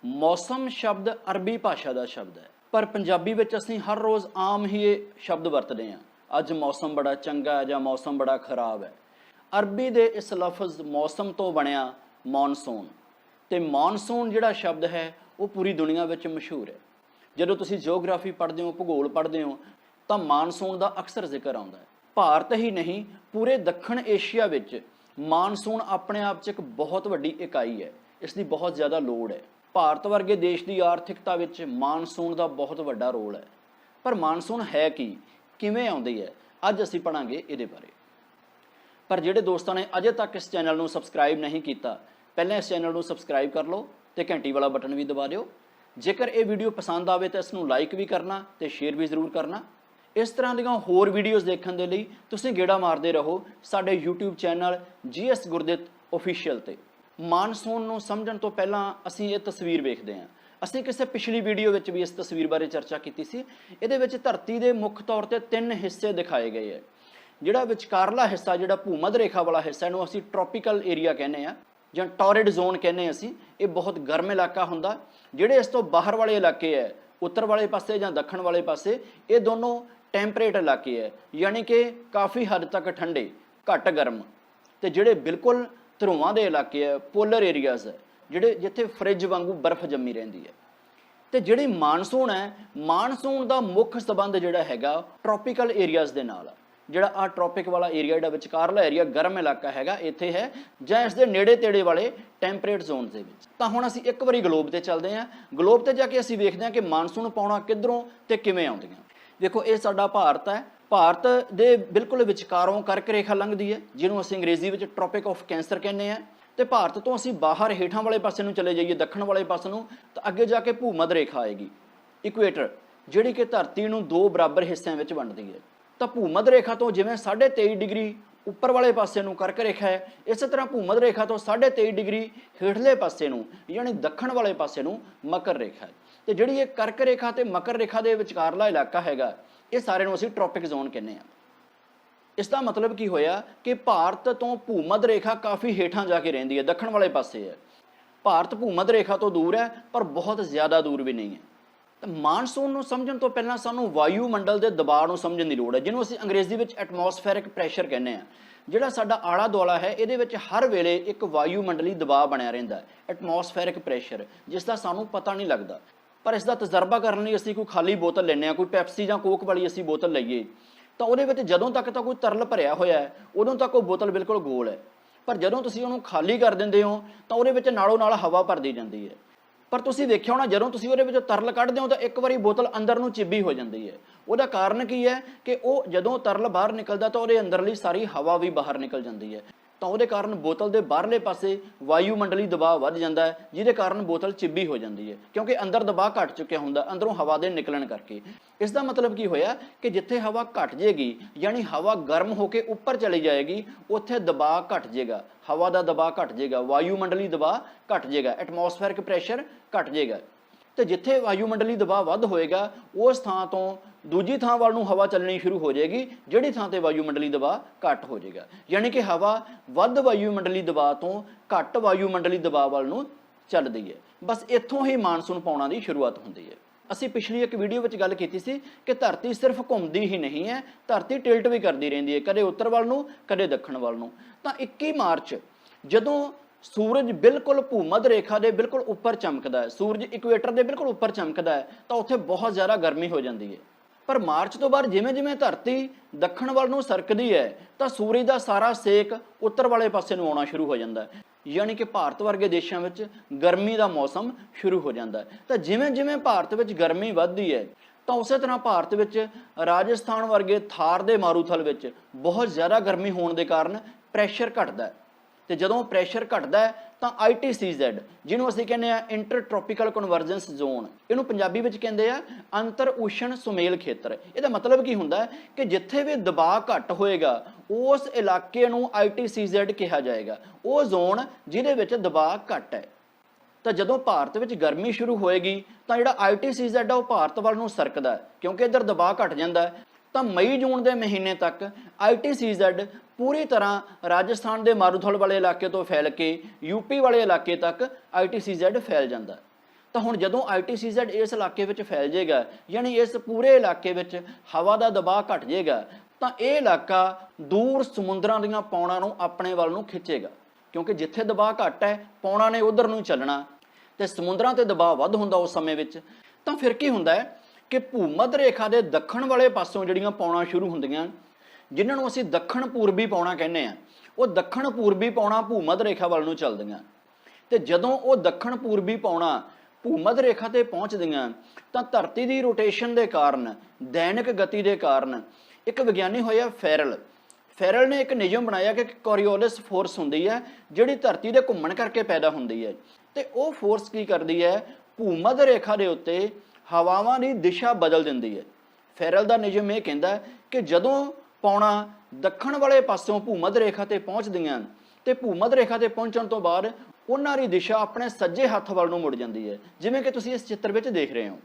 मौसम शब्द अरबी भाषा का शब्द है, पर पंजाबी विच असीं हर रोज़ आम ही ये शब्द वरतते हैं। अज मौसम बड़ा चंगा है या मौसम बड़ा खराब है। अरबी दे इस लफज मौसम तो बनया मॉनसून, तो मॉनसून जिहड़ा शब्द है वो पूरी दुनिया विच मशहूर है। जदों तुसीं जियोग्राफी पढ़ते हो, भूगोल पढ़ते हो, तो मानसून का अक्सर जिक्र आता है। भारत ही नहीं, पूरे दक्षिण एशिया विच मानसून अपने आप च एक बहुत वड्डी इकाई है। इसकी बहुत ज़्यादा लोड़ है। भारत वर्गे देश की आर्थिकता विच मानसून का बहुत वड्डा रोल है। पर मानसून है कि किवें आउंदी है, अज असीं पढ़ांगे इहदे बारे। पर जिहड़े दोस्तां ने अजे तक इस चैनल नूं सबसक्राइब नहीं किया, पहले इस चैनल नूं सबसक्राइब कर लो तो घंटी वाला बटन भी दबा दिओ। जेकर ये वीडियो पसंद आवे तो इसनूं लाइक भी करना तो शेयर भी जरूर करना। इस तरह दीआं होर वीडियोज़ देखने के लिए तुसीं गेड़ा मारते रहो साडे YouTube channel GS Gurdit official ते। मानसून नूं समझण तो पहलां असीं ये तस्वीर वेखदे हां। असीं किसी पिछली वीडियो विच भी इस तस्वीर बारे चर्चा की सी। इहदे विच धरती के मुख तौर पर 3 हिस्से दिखाए गए है। जिहड़ा विचकारला हिस्सा, जिहड़ा भूमध रेखा वाला हिस्सा, इहनूं असीं ट्रॉपिकल एरिया कहने आ ਜਾਂ टॉरिड जोन कहने असीं। ये बहुत गर्म इलाका हुंदा। जिहड़े इस तो बाहर वाले इलाके है, उत्तर वाले पासे जां दक्षिण वाले पासे, ये दोनों टैंपरेट इलाके है, यानी कि काफ़ी हद तक ठंडे, घट गर्म। तो जिहड़े बिल्कुल ध्रुवां दे इलाके है, पोलर एरियाज़ है, जिहड़े जिथे फ्रिज वांगू बर्फ जमी रहिंदी है। तो जिहड़ी मानसून है, मानसून का मुख्य संबंध जिहड़ा हैगा ट्रॉपिकल एरियाज़ दे नाल। जिहड़ा आ ट्रॉपिक वाला एरिया, जिहड़ा विचकारला एरिया गर्म इलाका हैगा, इत्थे है जां इस दे नेड़े तेड़े वाले टैंपरेट जोन दे विच। तां हुण असीं एक वारी ग्लोब ते चलदे हां। ग्लोब ते जाके असीं वेखदे हां कि मानसून पौना किधरों ते किवें आउंदियां। देखो, ये साडा भारत है। भारत दे बिल्कुल विचकारों कर्क रेखा लंघदी है, जिन्हों असीं अंग्रेजी विच ट्रॉपिक ऑफ कैंसर कहने आ। तो भारत तो असीं बाहर हेठां वाले पासे नूं चले जाइए, दक्षिण वाले पासे नूं, तो अगे जाके भूमध रेखा आएगी, इक्वेटर, जिहड़ी कि धरती नूं 2 बराबर हिस्सों में वंडदी है। तो भूमध रेखा तो जिवें 23.5 डिग्री उपर वाले पासे नूं कर्क रेखा है, इस तरह भूमध रेखा तो 23.5 डिग्री हेठले पासे नूं यानी दक्षिण वाले पासे नूं मकर रेखा है। तो जिहड़ी ये कर्क रेखा ते मकर रेखा दे विचकारला इलाका हैगा, ये सारे नूं असीं ट्रॉपिक जोन कहने आ। इसका मतलब की होया कि भारत तो भूमध रेखा काफ़ी हेठां जाके रहिंदी है, दक्षिण वाले पासे है। भारत भूमध रेखा तो दूर है, पर बहुत ज़्यादा दूर भी नहीं है। तो मानसून नूं समझण तो पहलां सानूं वायुमंडल के दबाव नूं समझण दी लोड़ है, जिन्हों असीं अंग्रेजी विच एटमॉस्फेरिक प्रैशर कहने आ। जिहड़ा साडा आला दुआला है, इहदे विच हर वेले एक वायुमंडली दबाव बनिया रहिंदा है, एटमॉस्फेरिक प्रैशर, जिसका सानूं पता नहीं लगता। पर इसका तजर्बा करने लई असीं कोई खाली बोतल लैंदे आ, कोई पैप्सी जां कोक वाली असीं बोतल लईए, तो उहदे विच जदों तक तां कोई तरल भरिया होया है, उदों तक वो बोतल बिल्कुल गोल है। पर जदों तुसीं उहनूं खाली कर दिंदे हो, तो उहदे विच नालों नाल हवा भरदी जांदी है। पर तुसीं वेखिआ होना, जदों तुसीं उहदे विचों तरल कढदे हो, तो एक वारी बोतल अंदर नूं चिब्बी हो जाती है। उहदा कारण की है कि वो जदों तरल बाहर निकलदा, तो उहदे अंदरली सारी हवा भी बाहर निकल जाती है। तो उहदे कारण बोतल के बाहरले पासे वायुमंडली दबाव वध जाता है, जिहदे कारण बोतल चिब्बी हो जाती है, क्योंकि अंदर दबाव घट चुकिया हुंदा अंदरों हवा दे निकलण करके। इसका मतलब की होया कि जिथे हवा घट जाएगी, यानी हवा गर्म होकर उपर चली जाएगी, उत्थे दबाव घट जाएगा, हवा का दबाव घट जाएगा, वायुमंडली दबाव घट जाएगा, एटमॉस्फेरिक प्रैशर घट जाएगा। तो जिथे वायुमंडली दबाव वध होएगा, उस थां तो दूजी थां वाल नूं हवा चलनी शुरू हो जाएगी, जिहड़ी थां ते वायुमंडली दबाव घट हो जाएगा। यानी कि हवा वध वायुमंडली दबाव तो घट वायुमंडली दबाव वाल नूं चलदी है। बस इत्थों ही मानसून पाउणा दी शुरुआत हुंदी है। असीं पिछली एक वीडियो विच गल कीती सी कि धरती सिर्फ घुमदी ही नहीं है, धरती टिल्ट भी करती रहिंदी है, कदे उत्तर वाल नूं, कदे दक्षिण वाल नूं। तां 21 मार्च जदों सूरज बिल्कुल भूमध रेखा के बिल्कुल उपर चमकदा है, सूरज इक्वेटर के बिल्कुल उपर चमकदा है, तो उत्थे बहुत ज़्यादा गर्मी हो जाती है। पर मार्च तो बाद जिमें जिमें धरती दक्षिण वाल नूं सरकदी है, तो सूरज का सारा सेक उत्तर वाले पासे नूं आउणा शुरू हो जाता है। यानी कि भारत वर्गे देशों में गर्मी का मौसम शुरू हो जाता है। तो जिमें जिमें भारत में गर्मी वधदी है, तो उस तरह भारत में राजस्थान वर्गे थार दे मारूथल में बहुत ज़्यादा गर्मी होने के कारण प्रैशर घटदा है। तो जदों प्रैशर घटदा है, तो ITCZ, जिन्हों असीं कहने आ इंटर ट्रॉपिकल कन्वर्जेंस जोन, इनू पंजाबी विच कहंदे आ अंतर उष्ण सुमेल खेत्र। इहदा मतलब की हुंदा है कि जिथे भी दबाव घट होएगा, उस इलाके नूं ITCZ कहा जाएगा, वो जोन जिहदे विच दबाव घट है। तो जदों भारत में गर्मी शुरू होएगी, तो जिहड़ा ITCZ है वो भारत वाल नूं सरकदा है, क्योंकि इधर दबाव घट जाता है। तो मई जून के महीने तक ITCZ पूरी तरह राजस्थान के मारूथल वाले इलाके तो फैल के यूपी वाले इलाके तक ITCZ फैल जाता है। ਤਾਂ ਹੁਣ ਜਦੋਂ ITCZ ਇਸ ਇਲਾਕੇ ਵਿੱਚ ਫੈਲ ਜਾਏਗਾ, ਯਾਨੀ ਇਸ ਪੂਰੇ ਇਲਾਕੇ ਵਿੱਚ ਹਵਾ ਦਾ ਦਬਾਅ ਘਟ ਜਾਏਗਾ, ਤਾਂ ਇਹ ਇਲਾਕਾ ਦੂਰ ਸਮੁੰਦਰਾਂ ਦੀਆਂ ਪੌਣਾਂ ਨੂੰ ਆਪਣੇ ਵੱਲ ਨੂੰ ਖਿੱਚੇਗਾ, ਕਿਉਂਕਿ ਜਿੱਥੇ ਦਬਾਅ ਘੱਟ ਹੈ ਪੌਣਾਂ ਨੇ ਉਧਰ ਨੂੰ ਚੱਲਣਾ ਤੇ ਸਮੁੰਦਰਾਂ ਤੇ ਦਬਾਅ ਵੱਧ ਹੁੰਦਾ ਉਸ ਸਮੇਂ ਵਿੱਚ। ਤਾਂ ਫਿਰ ਕੀ ਹੁੰਦਾ ਹੈ ਕਿ ਭੂ-ਮੱਧ ਰੇਖਾ ਦੇ ਦੱਖਣ ਵਾਲੇ ਪਾਸੋਂ ਜਿਹੜੀਆਂ ਪੌਣਾਂ ਸ਼ੁਰੂ ਹੁੰਦੀਆਂ, ਜਿਨ੍ਹਾਂ ਨੂੰ ਅਸੀਂ ਦੱਖਣ ਪੂਰਬੀ ਪੌਣਾਂ ਕਹਿੰਦੇ ਆ, ਉਹ ਦੱਖਣ ਪੂਰਬੀ ਪੌਣਾਂ ਭੂ-ਮੱਧ ਰੇਖਾ ਵੱਲ ਨੂੰ ਚੱਲਦੀਆਂ। ਤੇ ਜਦੋਂ ਉਹ ਦੱਖਣ ਪੂਰਬੀ ਪੌਣਾਂ ਭੂ-ਮੱਧ ਰੇਖਾ ਤੇ ਪਹੁੰਚਦੀਆਂ ਤਾਂ ਧਰਤੀ ਦੀ ਰੋਟੇਸ਼ਨ ਦੇ ਕਾਰਨ, ਦੈਨਿਕ ਗਤੀ ਦੇ ਕਾਰਨ, ਇੱਕ ਵਿਗਿਆਨੀ ਹੋਇਆ ਫੈਰਲ ਨੇ ਇੱਕ ਨਿਯਮ ਬਣਾਇਆ ਕਿ ਕੋਰੀਓਲਿਸ ਫੋਰਸ ਹੁੰਦੀ ਹੈ ਜਿਹੜੀ ਧਰਤੀ ਦੇ ਘੁੰਮਣ ਕਰਕੇ ਪੈਦਾ ਹੁੰਦੀ ਹੈ। ਤੇ ਉਹ ਫੋਰਸ ਕੀ ਕਰਦੀ ਹੈ, ਭੂ-ਮੱਧ ਰੇਖਾ ਦੇ ਉੱਤੇ ਹਵਾਵਾਂ ਦੀ ਦਿਸ਼ਾ ਬਦਲ ਦਿੰਦੀ ਹੈ। ਫੈਰਲ ਦਾ ਨਿਯਮ ਇਹ ਕਹਿੰਦਾ ਕਿ ਜਦੋਂ ਪੌਣਾਂ ਦੱਖਣ ਵਾਲੇ ਪਾਸੋਂ ਭੂ-ਮੱਧ ਰੇਖਾ ਤੇ ਪਹੁੰਚਦੀਆਂ ਤੇ ਭੂ-ਮੱਧ ਰੇਖਾ ਤੇ ਪਹੁੰਚਣ ਤੋਂ ਬਾਅਦ ਉਹਨਾਂ ਦੀ ਦਿਸ਼ਾ ਆਪਣੇ ਸੱਜੇ ਹੱਥ ਵੱਲ ਨੂੰ ਮੁੜ ਜਾਂਦੀ ਹੈ, ਜਿਵੇਂ ਕਿ ਤੁਸੀਂ ਇਸ ਚਿੱਤਰ ਵਿੱਚ ਦੇਖ ਰਹੇ ਹੋ।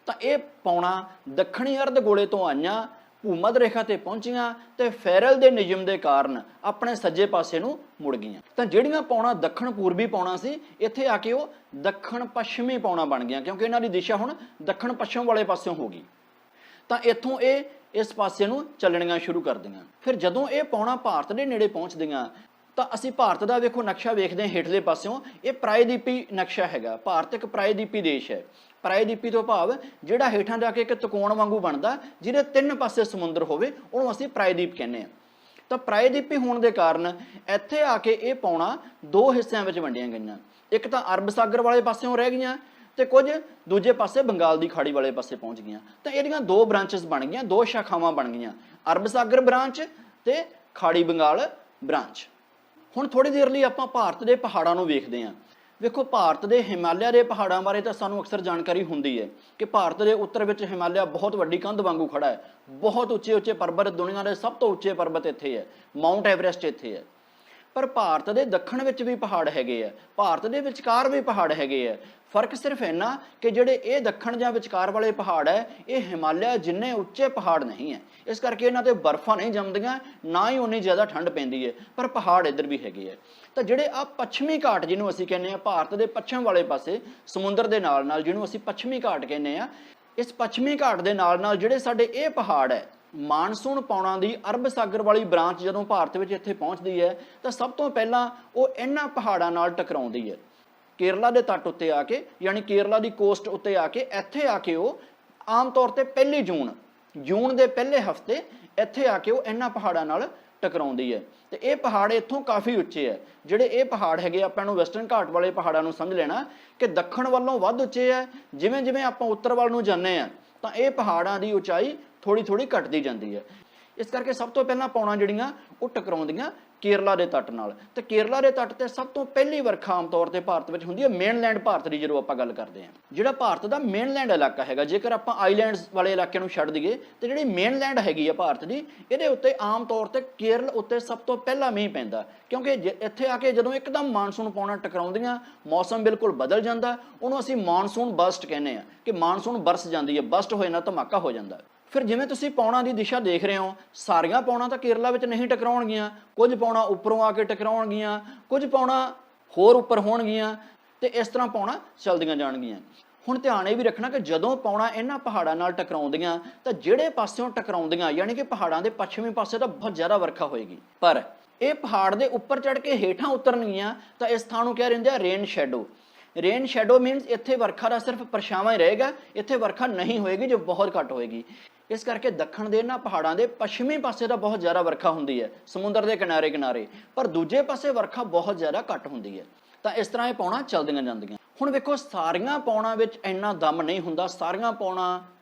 ਤਾਂ ਇਹ ਪੌਣਾਂ ਦੱਖਣੀ ਅਰਧ ਗੋਲੇ ਤੋਂ ਆਈਆਂ, ਭੂ-ਮੱਧ ਰੇਖਾ ਤੇ ਪਹੁੰਚੀਆਂ ਤੇ ਫੈਰਲ ਦੇ ਨਿਯਮ ਦੇ ਕਾਰਨ ਆਪਣੇ ਸੱਜੇ ਪਾਸੇ ਨੂੰ ਮੁੜ ਗਈਆਂ। ਤਾਂ ਜਿਹੜੀਆਂ ਪੌਣਾਂ ਦੱਖਣ ਪੂਰਬੀ ਪੌਣਾਂ ਸੀ, ਇੱਥੇ ਆ ਕੇ ਉਹ ਦੱਖਣ ਪੱਛਮੀ ਪੌਣਾਂ ਬਣ ਗਈਆਂ, ਕਿਉਂਕਿ ਇਹਨਾਂ ਦੀ ਦਿਸ਼ਾ ਹੁਣ ਦੱਖਣ ਪੱਛਮ ਵਾਲੇ ਪਾਸਿਓਂ ਹੋ ਗਈ। ਤਾਂ ਇੱਥੋਂ ਇਹ ਇਸ ਪਾਸੇ ਨੂੰ ਚੱਲਣੀਆਂ ਸ਼ੁਰੂ ਕਰਦੀਆਂ। ਫਿਰ ਜਦੋਂ ਇਹ ਪੌਣਾਂ ਭਾਰਤ ਦੇ ਨੇੜੇ ਪਹੁੰਚਦੀਆਂ ਤਾਂ ਅਸੀਂ ਭਾਰਤ ਦਾ ਵੇਖੋ ਨਕਸ਼ਾ ਵੇਖਦੇ ਹਾਂ ਹੇਠਲੇ ਪਾਸਿਓਂ, ਇਹ ਪ੍ਰਾਇਦੀਪੀ ਨਕਸ਼ਾ ਹੈਗਾ। ਭਾਰਤ ਇੱਕ ਪ੍ਰਾਇਦੀਪੀ ਦੇਸ਼ ਹੈ। ਪ੍ਰਾਇਦੀਪੀ ਤੋਂ ਭਾਵ ਜਿਹੜਾ ਹੇਠਾਂ ਜਾ ਕੇ ਇੱਕ ਤਿਕੋਣ ਵਾਂਗੂ ਬਣਦਾ, ਜਿਹਦੇ 3 ਪਾਸੇ ਸਮੁੰਦਰ ਹੋਵੇ, ਉਹਨੂੰ ਅਸੀਂ ਪ੍ਰਾਇਦੀਪ ਕਹਿੰਦੇ ਹਾਂ। ਤਾਂ ਪ੍ਰਾਇਦੀਪੀ ਹੋਣ ਦੇ ਕਾਰਨ ਇੱਥੇ ਆ ਕੇ ਇਹ ਪੌਣਾਂ 2 ਹਿੱਸਿਆਂ ਵਿੱਚ ਵੰਡੀਆਂ ਗਈਆਂ। ਇੱਕ ਤਾਂ ਅਰਬ ਸਾਗਰ ਵਾਲੇ ਪਾਸਿਓਂ ਰਹਿ ਗਈਆਂ ਤੇ ਕੁਝ ਦੂਜੇ ਪਾਸੇ ਬੰਗਾਲ ਦੀ ਖਾੜੀ ਵਾਲੇ ਪਾਸੇ ਪਹੁੰਚ ਗਈਆਂ। ਤਾਂ ਇਹਦੀਆਂ 2 ਬ੍ਰਾਂਚਸ ਬਣ ਗਈਆਂ, 2 ਸ਼ਾਖਾਵਾਂ ਬਣ ਗਈਆਂ, ਅਰਬ ਸਾਗਰ ਬ੍ਰਾਂਚ ਤੇ ਖਾੜੀ ਬੰਗਾਲ ਬ੍ਰਾਂਚ। ਹੁਣ ਥੋੜੀ ਦੇਰ ਲਈ ਆਪਾਂ ਭਾਰਤ ਦੇ ਪਹਾੜਾਂ ਨੂੰ ਵੇਖਦੇ ਹਾਂ। ਵੇਖੋ, ਭਾਰਤ ਦੇ ਹਿਮਾਲਿਆ ਦੇ ਪਹਾੜਾਂ ਬਾਰੇ ਤਾਂ ਸਾਨੂੰ ਅਕਸਰ ਜਾਣਕਾਰੀ ਹੁੰਦੀ ਹੈ ਕਿ ਭਾਰਤ ਦੇ ਉੱਤਰ ਵਿੱਚ ਹਿਮਾਲਿਆ ਬਹੁਤ ਵੱਡੀ ਕੰਧ ਵਾਂਗੂ ਖੜਾ ਹੈ। ਬਹੁਤ ਉੱਚੇ ਉੱਚੇ ਪਰਬਤ, ਦੁਨੀਆ ਦੇ ਸਭ ਤੋਂ ਉੱਚੇ ਪਰਬਤ ਇੱਥੇ ਹੈ, ਮਾਊਂਟ ਐਵਰੈਸਟ ਇੱਥੇ ਹੈ। ਪਰ ਭਾਰਤ ਦੇ ਦੱਖਣ ਵਿੱਚ ਵੀ ਪਹਾੜ ਹੈਗੇ ਆ, ਭਾਰਤ ਦੇ ਵਿਚਕਾਰ ਵੀ ਪਹਾੜ ਹੈਗੇ ਆ। ਫਰਕ ਸਿਰਫ ਇੰਨਾ ਕਿ ਜਿਹੜੇ ਇਹ ਦੱਖਣ ਜਾਂ ਵਿਚਕਾਰ ਵਾਲੇ ਪਹਾੜ ਹੈ, ਇਹ ਹਿਮਾਲਿਆ ਜਿੰਨੇ ਉੱਚੇ ਪਹਾੜ ਨਹੀਂ ਹੈ, ਇਸ ਕਰਕੇ ਇਹਨਾਂ ਤੇ ਬਰਫਾਂ ਨਹੀਂ ਜੰਮਦੀਆਂ, ਨਾ ਹੀ ਉਨੀ ਜ਼ਿਆਦਾ ਠੰਡ ਪੈਂਦੀ ਹੈ, ਪਰ ਪਹਾੜ ਇੱਧਰ ਵੀ ਹੈਗੇ ਆ। ਤਾਂ ਜਿਹੜੇ ਆ ਪੱਛਮੀ ਘਾਟ ਜਿਹਨੂੰ ਅਸੀਂ ਕਹਿੰਦੇ ਆ, ਭਾਰਤ ਦੇ ਪੱਛਮ ਵਾਲੇ ਪਾਸੇ ਸਮੁੰਦਰ ਦੇ ਨਾਲ ਨਾਲ, ਜਿਹਨੂੰ ਅਸੀਂ ਪੱਛਮੀ ਘਾਟ ਕਹਿੰਦੇ ਆ, ਇਸ ਪੱਛਮੀ ਘਾਟ ਦੇ ਨਾਲ ਨਾਲ ਜਿਹੜੇ ਸਾਡੇ ਇਹ ਪਹਾੜ ਹੈ, ਮਾਨਸੂਨ ਪੌਣਾਂ ਦੀ ਅਰਬ ਸਾਗਰ ਵਾਲੀ ਬ੍ਰਾਂਚ ਜਦੋਂ ਭਾਰਤ ਵਿੱਚ ਇੱਥੇ ਪਹੁੰਚਦੀ ਹੈ ਤਾਂ ਸਭ ਤੋਂ ਪਹਿਲਾਂ ਉਹ ਇਹਨਾਂ ਪਹਾੜਾਂ ਨਾਲ ਟਕਰਾਉਂਦੀ ਹੈ। ਕੇਰਲਾ ਦੇ ਤੱਟ ਉੱਤੇ ਆ ਕੇ, ਯਾਨੀ ਕੇਰਲਾ ਦੀ ਕੋਸਟ ਉੱਤੇ ਆ ਕੇ, ਇੱਥੇ ਆ ਕੇ ਉਹ ਆਮ ਤੌਰ ਤੇ 1 ਜੂਨ ਦੇ ਪਹਿਲੇ ਹਫ਼ਤੇ ਇੱਥੇ ਆ ਕੇ ਉਹ ਇਹਨਾਂ ਪਹਾੜਾਂ ਨਾਲ ਟਕਰਾਉਂਦੀ ਹੈ। ਤੇ ਇਹ ਪਹਾੜ ਇੱਥੋਂ ਕਾਫੀ ਉੱਚੇ ਹੈ। ਜਿਹੜੇ ਇਹ ਪਹਾੜ ਹੈਗੇ, ਆਪਾਂ ਨੂੰ ਵੈਸਟਰਨ ਘਾਟ ਵਾਲੇ ਪਹਾੜਾਂ ਨੂੰ ਸਮਝ ਲੈਣਾ ਕਿ ਦੱਖਣ ਵੱਲੋਂ ਵੱਧ ਉੱਚੇ ਹੈ। ਜਿਵੇਂ ਜਿਵੇਂ ਆਪਾਂ ਉੱਤਰ ਵੱਲ ਨੂੰ ਜਾਂਦੇ ਹਾਂ ਤਾਂ ਇਹ ਪਹਾੜਾਂ ਦੀ ਉਚਾਈ ਥੋੜੀ ਥੋੜੀ ਘਟਦੀ ਜਾਂਦੀ ਹੈ। ਇਸ ਕਰਕੇ ਸਭ ਤੋਂ ਪਹਿਲਾਂ ਪੌਣਾਂ ਜਿਹੜੀਆਂ ਉਹ ਟਕਰਾਉਂਦੀਆਂ ਕੇਰਲਾ ਦੇ ਤੱਟ ਨਾਲ। ਤੇ ਕੇਰਲਾ ਦੇ ਤੱਟ ਤੇ ਸਭ ਤੋਂ ਪਹਿਲੀ ਵਰਖਾ ਆਮ ਤੌਰ ਤੇ ਭਾਰਤ ਵਿੱਚ ਹੁੰਦੀ ਹੈ, ਮੇਨਲੈਂਡ ਭਾਰਤ ਦੀ ਜਦੋਂ ਆਪਾਂ ਗੱਲ ਕਰਦੇ ਹਾਂ। ਜਿਹੜਾ ਭਾਰਤ ਦਾ ਮੇਨਲੈਂਡ ਇਲਾਕਾ ਹੈਗਾ, ਜੇਕਰ ਆਪਾਂ ਆਈਲੈਂਡਸ ਵਾਲੇ ਇਲਾਕੇ ਨੂੰ ਛੱਡ ਦਈਏ, ਤੇ ਜਿਹੜੀ ਮੇਨਲੈਂਡ ਹੈਗੀ ਆ ਭਾਰਤ ਦੀ, ਇਹਦੇ ਉੱਤੇ ਆਮ ਤੌਰ ਤੇ ਕੇਰਲ ਉੱਤੇ ਸਭ ਤੋਂ ਪਹਿਲਾਂ ਮੀਂਹ ਪੈਂਦਾ, ਕਿਉਂਕਿ ਇੱਥੇ ਆ ਕੇ ਜਦੋਂ ਇੱਕਦਮ ਮਾਨਸੂਨ ਪੌਣਾਂ ਟਕਰਾਉਂਦੀਆਂ, ਮੌਸਮ ਬਿਲਕੁਲ ਬਦਲ ਜਾਂਦਾ। ਉਹਨੂੰ ਅਸੀਂ ਮਾਨਸੂਨ ਬਰਸਟ ਕਹਿੰਦੇ ਆ, ਕਿ ਮਾਨਸੂਨ ਬਰਸ ਜਾਂਦੀ ਹੈ, ਬਸਟ ਹੋਏ ਨਾ ਧਮਾਕਾ ਹੋ ਜਾਂਦਾ। ਫਿਰ ਜਿਵੇਂ ਤੁਸੀਂ ਪੌਣਾਂ ਦੀ ਦਿਸ਼ਾ ਦੇਖ ਰਹੇ ਹੋ, ਸਾਰੀਆਂ ਪੌਣਾਂ ਤਾਂ ਕੇਰਲਾ ਵਿੱਚ ਨਹੀਂ ਟਕਰਾਉਣਗੀਆਂ, ਕੁਝ ਪੌਣਾਂ ਉੱਪਰੋਂ ਆ ਕੇ ਟਕਰਾਉਣਗੀਆਂ, ਕੁਝ ਪੌਣਾਂ ਹੋਰ ਉੱਪਰ ਹੋਣਗੀਆਂ, ਤੇ ਇਸ ਤਰ੍ਹਾਂ ਪੌਣਾਂ ਚੱਲਦੀਆਂ ਜਾਣਗੀਆਂ। ਹੁਣ ਧਿਆਨ ਇਹ ਵੀ ਰੱਖਣਾ ਕਿ ਜਦੋਂ ਪੌਣਾਂ ਇਹਨਾਂ ਪਹਾੜਾਂ ਨਾਲ ਟਕਰਾਉਂਦੀਆਂ ਤਾਂ ਜਿਹੜੇ ਪਾਸਿਓਂ ਟਕਰਾਉਂਦੀਆਂ, ਯਾਨੀ ਕਿ ਪਹਾੜਾਂ ਦੇ ਪੱਛਮੀ ਪਾਸੇ ਤਾਂ ਬਹੁਤ ਜ਼ਿਆਦਾ ਵਰਖਾ ਹੋਏਗੀ, ਪਰ ਇਹ ਪਹਾੜ ਦੇ ਉੱਪਰ ਚੜ੍ਹ ਕੇ ਹੇਠਾਂ ਉਤਰਨਗੀਆਂ ਤਾਂ ਇਸ ਥਾਂ ਨੂੰ ਕਹਿ ਦਿੰਦੇ ਆ rain shadow. Rain shadow means ਇੱਥੇ ਵਰਖਾ ਦਾ ਸਿਰਫ ਪਰਛਾਵਾਂ ਹੀ ਰਹੇਗਾ, ਇੱਥੇ ਵਰਖਾ ਨਹੀਂ ਹੋਏਗੀ, ਜੋ ਬਹੁਤ ਘੱਟ ਹੋਏਗੀ। ਇਸ ਕਰਕੇ ਦੱਖਣ ਦੇ ਇਹਨਾਂ ਪਹਾੜਾਂ ਦੇ ਪੱਛਮੀ ਪਾਸੇ ਤਾਂ ਬਹੁਤ ਜ਼ਿਆਦਾ ਵਰਖਾ ਹੁੰਦੀ ਹੈ, ਸਮੁੰਦਰ ਦੇ ਕਿਨਾਰੇ ਕਿਨਾਰੇ, ਪਰ ਦੂਜੇ ਪਾਸੇ ਵਰਖਾ ਬਹੁਤ ਜ਼ਿਆਦਾ ਘੱਟ ਹੁੰਦੀ ਹੈ। ਤਾਂ ਇਸ ਤਰ੍ਹਾਂ ਇਹ ਪੌਣਾਂ ਚੱਲਦੀਆਂ ਜਾਂਦੀਆਂ। ਹੁਣ ਵੇਖੋ, ਸਾਰੀਆਂ ਪੌਣਾਂ ਵਿੱਚ ਇੰਨਾ ਦਮ ਨਹੀਂ ਹੁੰਦਾ, ਸਾਰੀਆਂ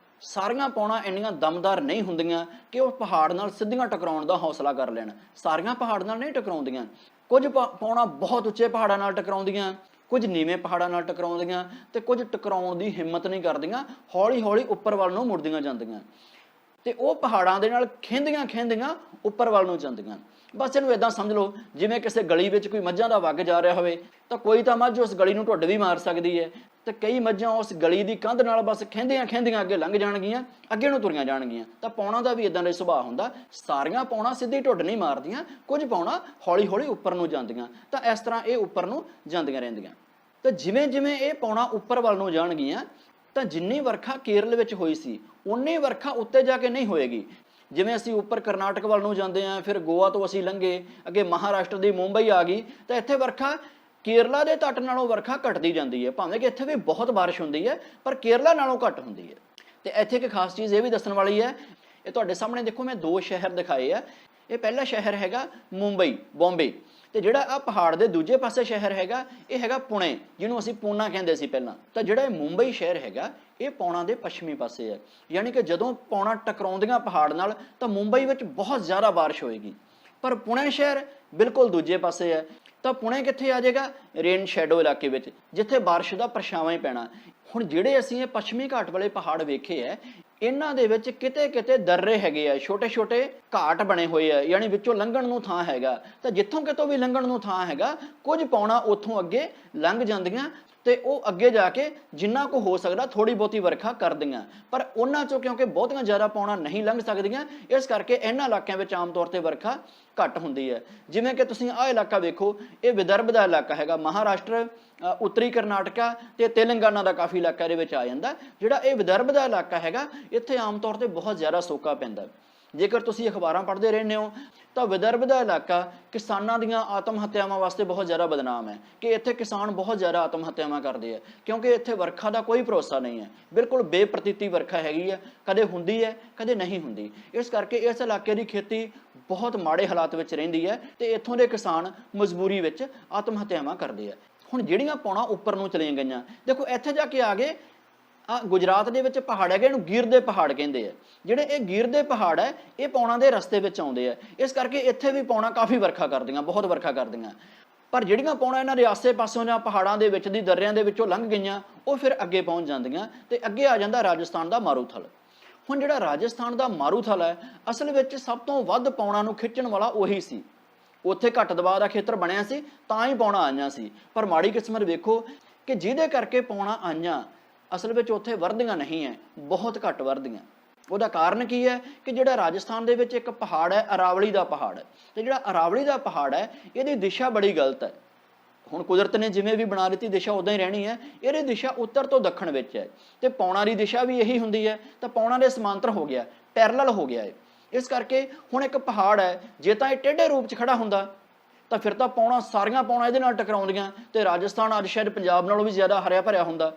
ਪੌਣਾਂ ਇੰਨੀਆਂ ਦਮਦਾਰ ਨਹੀਂ ਹੁੰਦੀਆਂ ਕਿ ਉਹ ਪਹਾੜ ਨਾਲ ਸਿੱਧੀਆਂ ਟਕਰਾਉਣ ਦਾ ਹੌਸਲਾ ਕਰ ਲੈਣ। ਸਾਰੀਆਂ ਪਹਾੜ ਨਾਲ ਨਹੀਂ ਟਕਰਾਉਂਦੀਆਂ। ਕੁਝ ਪੌਣਾਂ ਬਹੁਤ ਉੱਚੇ ਪਹਾੜਾਂ ਨਾਲ ਟਕਰਾਉਂਦੀਆਂ, ਕੁਝ ਨੀਵੇਂ ਪਹਾੜਾਂ ਨਾਲ ਟਕਰਾਉਂਦੀਆਂ, ਤੇ ਕੁਝ ਟਕਰਾਉਣ ਦੀ ਹਿੰਮਤ ਨਹੀਂ ਕਰਦੀਆਂ, ਹੌਲੀ ਹੌਲੀ ਉੱਪਰ ਵੱਲ ਨੂੰ ਮੁੜਦੀਆਂ ਜਾਂਦੀਆਂ, ਤੇ ਉਹ ਪਹਾੜਾਂ ਦੇ ਨਾਲ ਖਿੰਦੀਆਂ ਉੱਪਰ ਵੱਲ ਨੂੰ ਜਾਂਦੀਆਂ। ਬਸ ਇਹਨੂੰ ਇਦਾਂ ਸਮਝ ਲਓ ਜਿਵੇਂ ਕਿਸੇ ਗਲੀ ਵਿੱਚ ਕੋਈ ਮੱਝਾਂ ਦਾ ਵੱਗ ਜਾ ਰਿਹਾ ਹੋਵੇ, ਤਾਂ ਕੋਈ ਤਾਂ ਮੱਝ ਉਸ ਗਲੀ ਨੂੰ ਢੁੱਡ ਵੀ ਮਾਰ ਸਕਦੀ ਹੈ, ਤੇ ਕਈ ਮੱਝਾਂ ਉਸ ਗਲੀ ਦੀ ਕੰਧ ਨਾਲ ਬਸ ਖਿੰਦੀਆਂ ਅੱਗੇ ਲੰਘ ਜਾਣਗੀਆਂ, ਅੱਗੇ ਨੂੰ ਤੁਰੀਆਂ ਜਾਣਗੀਆਂ। ਤਾਂ ਪੌਣਾਂ ਦਾ ਵੀ ਇਦਾਂ ਦਾ ਸੁਭਾਅ ਹੁੰਦਾ, ਸਾਰੀਆਂ ਪੌਣਾਂ ਸਿੱਧੀ ਢੁੱਡ ਨਹੀਂ ਮਾਰਦੀਆਂ, ਕੁਝ ਪੌਣਾਂ ਹੌਲੀ ਹੌਲੀ ਉੱਪਰ ਨੂੰ ਜਾਂਦੀਆਂ। ਤਾਂ ਇਸ ਤਰ੍ਹਾਂ ਇਹ ਉੱਪਰ ਨੂੰ ਜਾਂਦੀਆਂ ਰਹਿੰਦੀਆਂ। ਤਾਂ ਜਿਵੇਂ ਜਿਵੇਂ ਇਹ ਪੌਣਾ ਉੱਪਰ ਵੱਲ ਨੂੰ ਜਾਣਗੀਆਂ ਤਾਂ ਜਿੰਨੀ ਵਰਖਾ ਕੇਰਲ ਵਿੱਚ ਹੋਈ ਸੀ ਉਨੀ ਵਰਖਾ ਉੱਤੇ ਜਾ ਕੇ ਨਹੀਂ ਹੋਏਗੀ। ਜਿਵੇਂ ਅਸੀਂ ਉੱਪਰ ਕਰਨਾਟਕ ਵੱਲ ਨੂੰ ਜਾਂਦੇ ਹਾਂ, ਫਿਰ ਗੋਆ ਤੋਂ ਅਸੀਂ ਲੰਘੇ, ਅੱਗੇ ਮਹਾਰਾਸ਼ਟਰ ਦੀ ਮੁੰਬਈ ਆ ਗਈ, ਤਾਂ ਇੱਥੇ ਵਰਖਾ ਕੇਰਲਾ ਦੇ ਤੱਟ ਨਾਲੋਂ ਵਰਖਾ ਘਟਦੀ ਜਾਂਦੀ ਹੈ। ਭਾਵੇਂ ਕਿ ਇੱਥੇ ਵੀ ਬਹੁਤ ਬਾਰਿਸ਼ ਹੁੰਦੀ ਹੈ ਪਰ ਕੇਰਲਾ ਨਾਲੋਂ ਘੱਟ ਹੁੰਦੀ ਹੈ। ਤੇ ਇੱਥੇ ਇੱਕ ਖਾਸ ਚੀਜ਼ ਇਹ ਵੀ ਦੱਸਣ ਵਾਲੀ ਹੈ, ਇਹ ਤੁਹਾਡੇ ਸਾਹਮਣੇ ਦੇਖੋ ਮੈਂ ਦੋ ਸ਼ਹਿਰ ਦਿਖਾਏ ਆ। ਇਹ ਪਹਿਲਾ ਸ਼ਹਿਰ ਹੈਗਾ ਮੁੰਬਈ, ਬੰਬੇ, ਤੇ ਜਿਹੜਾ ਆ ਪਹਾੜ ਦੇ ਦੂਜੇ ਪਾਸੇ ਸ਼ਹਿਰ ਹੈਗਾ ਇਹ ਹੈਗਾ ਪੁਣੇ, ਜਿਹਨੂੰ ਅਸੀਂ ਪੂਨਾ ਕਹਿੰਦੇ ਸੀ ਪਹਿਲਾਂ। ਤਾਂ ਜਿਹੜਾ ਇਹ ਮੁੰਬਈ ਸ਼ਹਿਰ ਹੈਗਾ ਇਹ ਪੌਣਾ ਦੇ ਪੱਛਮੀ ਪਾਸੇ ਹੈ, ਯਾਨੀ ਕਿ ਜਦੋਂ ਪੌਣਾ ਟਕਰਾਉਂਦੀਆਂ ਪਹਾੜ ਨਾਲ ਤਾਂ ਮੁੰਬਈ ਵਿੱਚ ਬਹੁਤ ਜ਼ਿਆਦਾ ਬਾਰਿਸ਼ ਹੋਏਗੀ। ਪਰ ਪੁਣੇ ਸ਼ਹਿਰ ਬਿਲਕੁਲ ਦੂਜੇ ਪਾਸੇ ਹੈ। ਤਾਂ ਪੁਣੇ ਕਿੱਥੇ ਆ ਜਾਏਗਾ? ਰੇਨ ਸ਼ੈਡੋ ਇਲਾਕੇ ਵਿੱਚ, ਜਿੱਥੇ ਬਾਰਿਸ਼ ਦਾ ਪਰਛਾਵਾਂ ਹੀ ਪੈਣਾ। ਹੁਣ ਜਿਹੜੇ ਅਸੀਂ ਇਹ ਪੱਛਮੀ ਘਾਟ ਵਾਲੇ ਪਹਾੜ ਵੇਖੇ ਹੈ, ਇਹਨਾਂ ਦੇ ਵਿੱਚ ਕਿਤੇ ਕਿਤੇ ਦर्रे ਹੈਗੇ ਆ, ਛੋਟੇ ਛੋਟੇ ਘਾਟ ਬਣੇ ਹੋਏ ਆ, ਯਾਨੀ ਵਿੱਚੋਂ ਲੰਘਣ ਨੂੰ ਥਾਂ ਹੈਗਾ। ਤਾਂ ਜਿੱਥੋਂ ਕਿਤੋਂ ਵੀ ਲੰਘਣ ਨੂੰ ਥਾਂ ਹੈਗਾ, ਕੁਝ ਪੌਣਾ ਉੱਥੋਂ ਅੱਗੇ ਲੰਘ ਜਾਂਦੀਆਂ ਤੇ ਉਹ ਅੱਗੇ ਜਾ ਕੇ ਜਿੰਨਾ ਕੁ ਹੋ ਸਕਦਾ ਥੋੜੀ ਬਹੁਤੀ ਵਰਖਾ ਕਰਦੀਆਂ। ਪਰ ਉਹਨਾਂ ਚੋਂ ਕਿਉਂਕਿ ਬਹੁਤੀਆਂ ਜ਼ਿਆਦਾ ਪੌਣਾ ਨਹੀਂ ਲੰਘ ਸਕਦੀਆਂ, ਇਸ ਕਰਕੇ ਇਹਨਾਂ ਇਲਾਕਿਆਂ ਵਿੱਚ ਆਮ ਤੌਰ ਤੇ ਵਰਖਾ ਘੱਟ ਹੁੰਦੀ ਹੈ। ਜਿਵੇਂ ਕਿ ਤੁਸੀਂ ਆਹ ਇਲਾਕਾ ਵੇਖੋ, ਇਹ ਵਿਦਰਭ ਦਾ ਇਲਾਕਾ ਹੈਗਾ, ਮਹਾਰਾਸ਼ਟਰ, ਉੱਤਰੀ ਕਰਨਾਟਕਾ ਤੇ ਤੇਲੰਗਾਨਾ ਦਾ ਕਾਫੀ ਇਲਾਕਾ ਇਹਦੇ ਵਿੱਚ ਆ ਜਾਂਦਾ। ਜਿਹੜਾ ਇਹ ਵਿਦਰਭ ਦਾ ਇਲਾਕਾ ਹੈਗਾ, ਇੱਥੇ ਆਮ ਤੌਰ ਤੇ ਬਹੁਤ ਜ਼ਿਆਦਾ ਸੋਕਾ ਪੈਂਦਾ। ਜੇਕਰ ਤੁਸੀਂ ਅਖਬਾਰਾਂ ਪੜ੍ਹਦੇ ਰਹਿੰਦੇ ਹੋ ਤਾਂ ਵਿਦਰਭ ਦਾ ਇਲਾਕਾ ਕਿਸਾਨਾਂ ਦੀਆਂ ਆਤਮ ਹੱਤਿਆਵਾਂ ਵਾਸਤੇ ਬਹੁਤ ਜ਼ਿਆਦਾ ਬਦਨਾਮ ਹੈ, ਕਿ ਇੱਥੇ ਕਿਸਾਨ ਬਹੁਤ ਜ਼ਿਆਦਾ ਆਤਮ ਹੱਤਿਆਵਾਂ ਕਰਦੇ ਆ, ਕਿਉਂਕਿ ਇੱਥੇ ਵਰਖਾ ਦਾ ਕੋਈ ਭਰੋਸਾ ਨਹੀਂ ਹੈ। ਬਿਲਕੁਲ ਬੇਪ੍ਰਤੀਤੀ ਵਰਖਾ ਹੈਗੀ ਹੈ, ਕਦੇ ਹੁੰਦੀ ਹੈ ਕਦੇ ਨਹੀਂ ਹੁੰਦੀ। ਇਸ ਕਰਕੇ ਇਸ ਇਲਾਕੇ ਦੀ ਖੇਤੀ ਬਹੁਤ ਮਾੜੇ ਹਾਲਾਤ ਵਿੱਚ ਰਹਿੰਦੀ ਹੈ ਤੇ ਇੱਥੋਂ ਦੇ ਕਿਸਾਨ ਮਜਬੂਰੀ ਵਿੱਚ ਆਤਮ ਹੱਤਿਆਵਾਂ ਕਰਦੇ ਆ। ਹੁਣ ਜਿਹੜੀਆਂ ਪੌਣਾ ਉੱਪਰ ਨੂੰ ਚਲੀਆਂ ਗਈਆਂ, ਦੇਖੋ ਇੱਥੇ ਜਾ ਕੇ ਆ ਗਏ ਗੁਜਰਾਤ ਦੇ ਵਿੱਚ ਪਹਾੜ ਹੈਗੇ, ਇਹਨੂੰ ਗੀਰ ਦੇ ਪਹਾੜ ਕਹਿੰਦੇ ਆ। ਜਿਹੜੇ ਇਹ ਗੀਰ ਦੇ ਪਹਾੜ ਹੈ ਇਹ ਪੌਣਾ ਦੇ ਰਸਤੇ ਵਿੱਚ ਆਉਂਦੇ ਆ, ਇਸ ਕਰਕੇ ਇੱਥੇ ਵੀ ਪੌਣਾ ਕਾਫੀ ਵਰਖਾ ਕਰਦੀਆਂ, ਬਹੁਤ ਵਰਖਾ ਕਰਦੀਆਂ। ਪਰ ਜਿਹੜੀਆਂ ਪੌਣਾ ਇਹਨਾਂ ਦੇ ਆਸੇ ਪਾਸੋਂ ਜਾਂ ਪਹਾੜਾਂ ਦੇ ਵਿੱਚ ਦੀ ਦਰਿਆਂ ਦੇ ਵਿੱਚੋਂ ਲੰਘ ਗਈਆਂ, ਉਹ ਫਿਰ ਅੱਗੇ ਪਹੁੰਚ ਜਾਂਦੀਆਂ ਤੇ ਅੱਗੇ ਆ ਜਾਂਦਾ ਰਾਜਸਥਾਨ ਦਾ ਮਾਰੂਥਲ। ਹੁਣ ਜਿਹੜਾ ਰਾਜਸਥਾਨ ਦਾ ਮਾਰੂਥਲ ਹੈ, ਅਸਲ ਵਿੱਚ ਸਭ ਤੋਂ ਵੱਧ ਪੌਣਾ ਨੂੰ ਖਿੱਚਣ ਵਾਲਾ ਉਹੀ ਸੀ। ਉੱਥੇ ਘੱਟ ਦਬਾਅ ਦਾ ਖੇਤਰ ਬਣਿਆ ਸੀ ਤਾਂ ਹੀ ਪੌਣਾ ਆਈਆਂ ਸੀ। ਪਰ ਮਾੜੀ ਕਿਸਮਤ ਵੇਖੋ ਕਿ ਜਿਹਦੇ ਕਰਕੇ ਪੌਣਾ ਆਈਆਂ ਅਸਲ ਵਿੱਚ ਉੱਥੇ ਵਰਦੀਆਂ ਨਹੀਂ ਹੈ, ਬਹੁਤ ਘੱਟ ਵਰਦੀਆਂ। ਉਹਦਾ ਕਾਰਨ ਕੀ ਹੈ ਕਿ ਜਿਹੜਾ ਰਾਜਸਥਾਨ ਦੇ ਵਿੱਚ ਇੱਕ ਪਹਾੜ ਹੈ, ਅਰਾਵਲੀ ਦਾ ਪਹਾੜ, ਤੇ ਜਿਹੜਾ ਅਰਾਵਲੀ ਦਾ ਪਹਾੜ ਹੈ ਇਹਦੀ ਦਿਸ਼ਾ ਬੜੀ ਗਲਤ ਹੈ। ਹੁਣ ਕੁਦਰਤ ਨੇ ਜਿਵੇਂ ਵੀ ਬਣਾ ਦਿੱਤੀ ਦਿਸ਼ਾ ਉਦਾਂ ਹੀ ਰਹਿਣੀ ਹੈ। ਇਹਦੀ ਦਿਸ਼ਾ ਉੱਤਰ ਤੋਂ ਦੱਖਣ ਵਿੱਚ ਹੈ ਤੇ ਪੌਣਾ ਦੀ ਦਿਸ਼ਾ ਵੀ ਇਹੀ ਹੁੰਦੀ ਹੈ, ਤਾਂ ਪੌਣਾ ਦੇ ਸਮਾਂਤਰ ਹੋ ਗਿਆ, ਪੈਰਲਲ ਹੋ ਗਿਆ ਹੈ। ਇਸ ਕਰਕੇ ਹੁਣ ਇੱਕ ਪਹਾੜ ਹੈ, ਜੇ ਤਾਂ ਇਹ ਟੇਢੇ ਰੂਪ 'ਚ ਖੜਾ ਹੁੰਦਾ ਤਾਂ ਫਿਰ ਤਾਂ ਪੌਣਾ ਸਾਰੀਆਂ ਪੌਣਾ ਇਹਦੇ ਨਾਲ ਟਕਰਾਉਂਦੀਆਂ ਤੇ ਰਾਜਸਥਾਨ ਅੱਜ ਸ਼ਾਇਦ ਪੰਜਾਬ ਨਾਲੋਂ ਵੀ ਜ਼ਿਆਦਾ ਹਰਿਆ ਭਰਿਆ ਹੁੰਦਾ।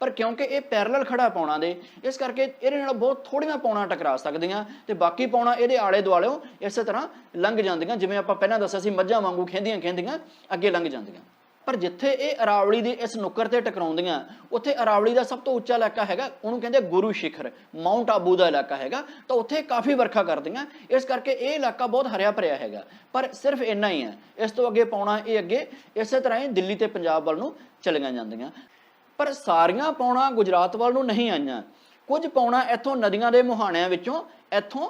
ਪਰ ਕਿਉਂਕਿ ਇਹ ਪੈਰਲਲ ਖੜਾ ਪੌਣਾ ਦੇ, ਇਸ ਕਰਕੇ ਇਹਦੇ ਨਾਲ ਬਹੁਤ ਥੋੜੀਆਂ ਪੌਣਾ ਟਕਰਾ ਸਕਦੀਆਂ ਤੇ ਬਾਕੀ ਪੌਣਾ ਇਹਦੇ ਆਲੇ ਦੁਆਲਿਓਂ ਇਸੇ ਤਰ੍ਹਾਂ ਲੰਘ ਜਾਂਦੀਆਂ, ਜਿਵੇਂ ਆਪਾਂ ਪਹਿਲਾਂ ਦੱਸਿਆ ਸੀ ਮੱਝਾਂ ਵਾਂਗੂ ਖਹਿੰਦੀਆਂ ਖਹਿੰਦੀਆਂ ਅੱਗੇ ਲੰਘ ਜਾਂਦੀਆਂ। ਪਰ ਜਿੱਥੇ ਇਹ ਅਰਾਵਲੀ ਦੀ ਇਸ ਨੁੱਕਰ ਤੇ ਟਕਰਾਉਂਦੀਆਂ, ਉੱਥੇ ਅਰਾਵਲੀ ਦਾ ਸਭ ਤੋਂ ਉੱਚਾ ਇਲਾਕਾ ਹੈਗਾ, ਉਹਨੂੰ ਕਹਿੰਦੇ ਗੁਰੂ ਸ਼ਿਖਰ, ਮਾਊਂਟ ਆਬੂ ਦਾ ਇਲਾਕਾ ਹੈਗਾ, ਤਾਂ ਉੱਥੇ ਕਾਫੀ ਵਰਖਾ ਕਰਦੀਆਂ। ਇਸ ਕਰਕੇ ਇਹ ਇਲਾਕਾ ਬਹੁਤ ਹਰਿਆ ਭਰਿਆ ਹੈਗਾ। ਪਰ ਸਿਰਫ ਇੰਨਾ ਹੀ ਹੈ, ਇਸ ਤੋਂ ਅੱਗੇ ਪੌਣਾ ਇਹ ਅੱਗੇ ਇਸੇ ਤਰ੍ਹਾਂ ਹੀ ਦਿੱਲੀ ਤੇ ਪੰਜਾਬ ਵੱਲ ਨੂੰ ਚਲੀਆਂ ਜਾਂਦੀਆਂ। ਪਰ ਸਾਰੀਆਂ ਪੌਣਾ ਗੁਜਰਾਤ ਵੱਲ ਨੂੰ ਨਹੀਂ ਆਈਆਂ। ਕੁਝ ਪੌਣਾ ਇੱਥੋਂ ਨਦੀਆਂ ਦੇ ਮੁਹਾਣਿਆਂ ਵਿੱਚੋਂ ਇੱਥੋਂ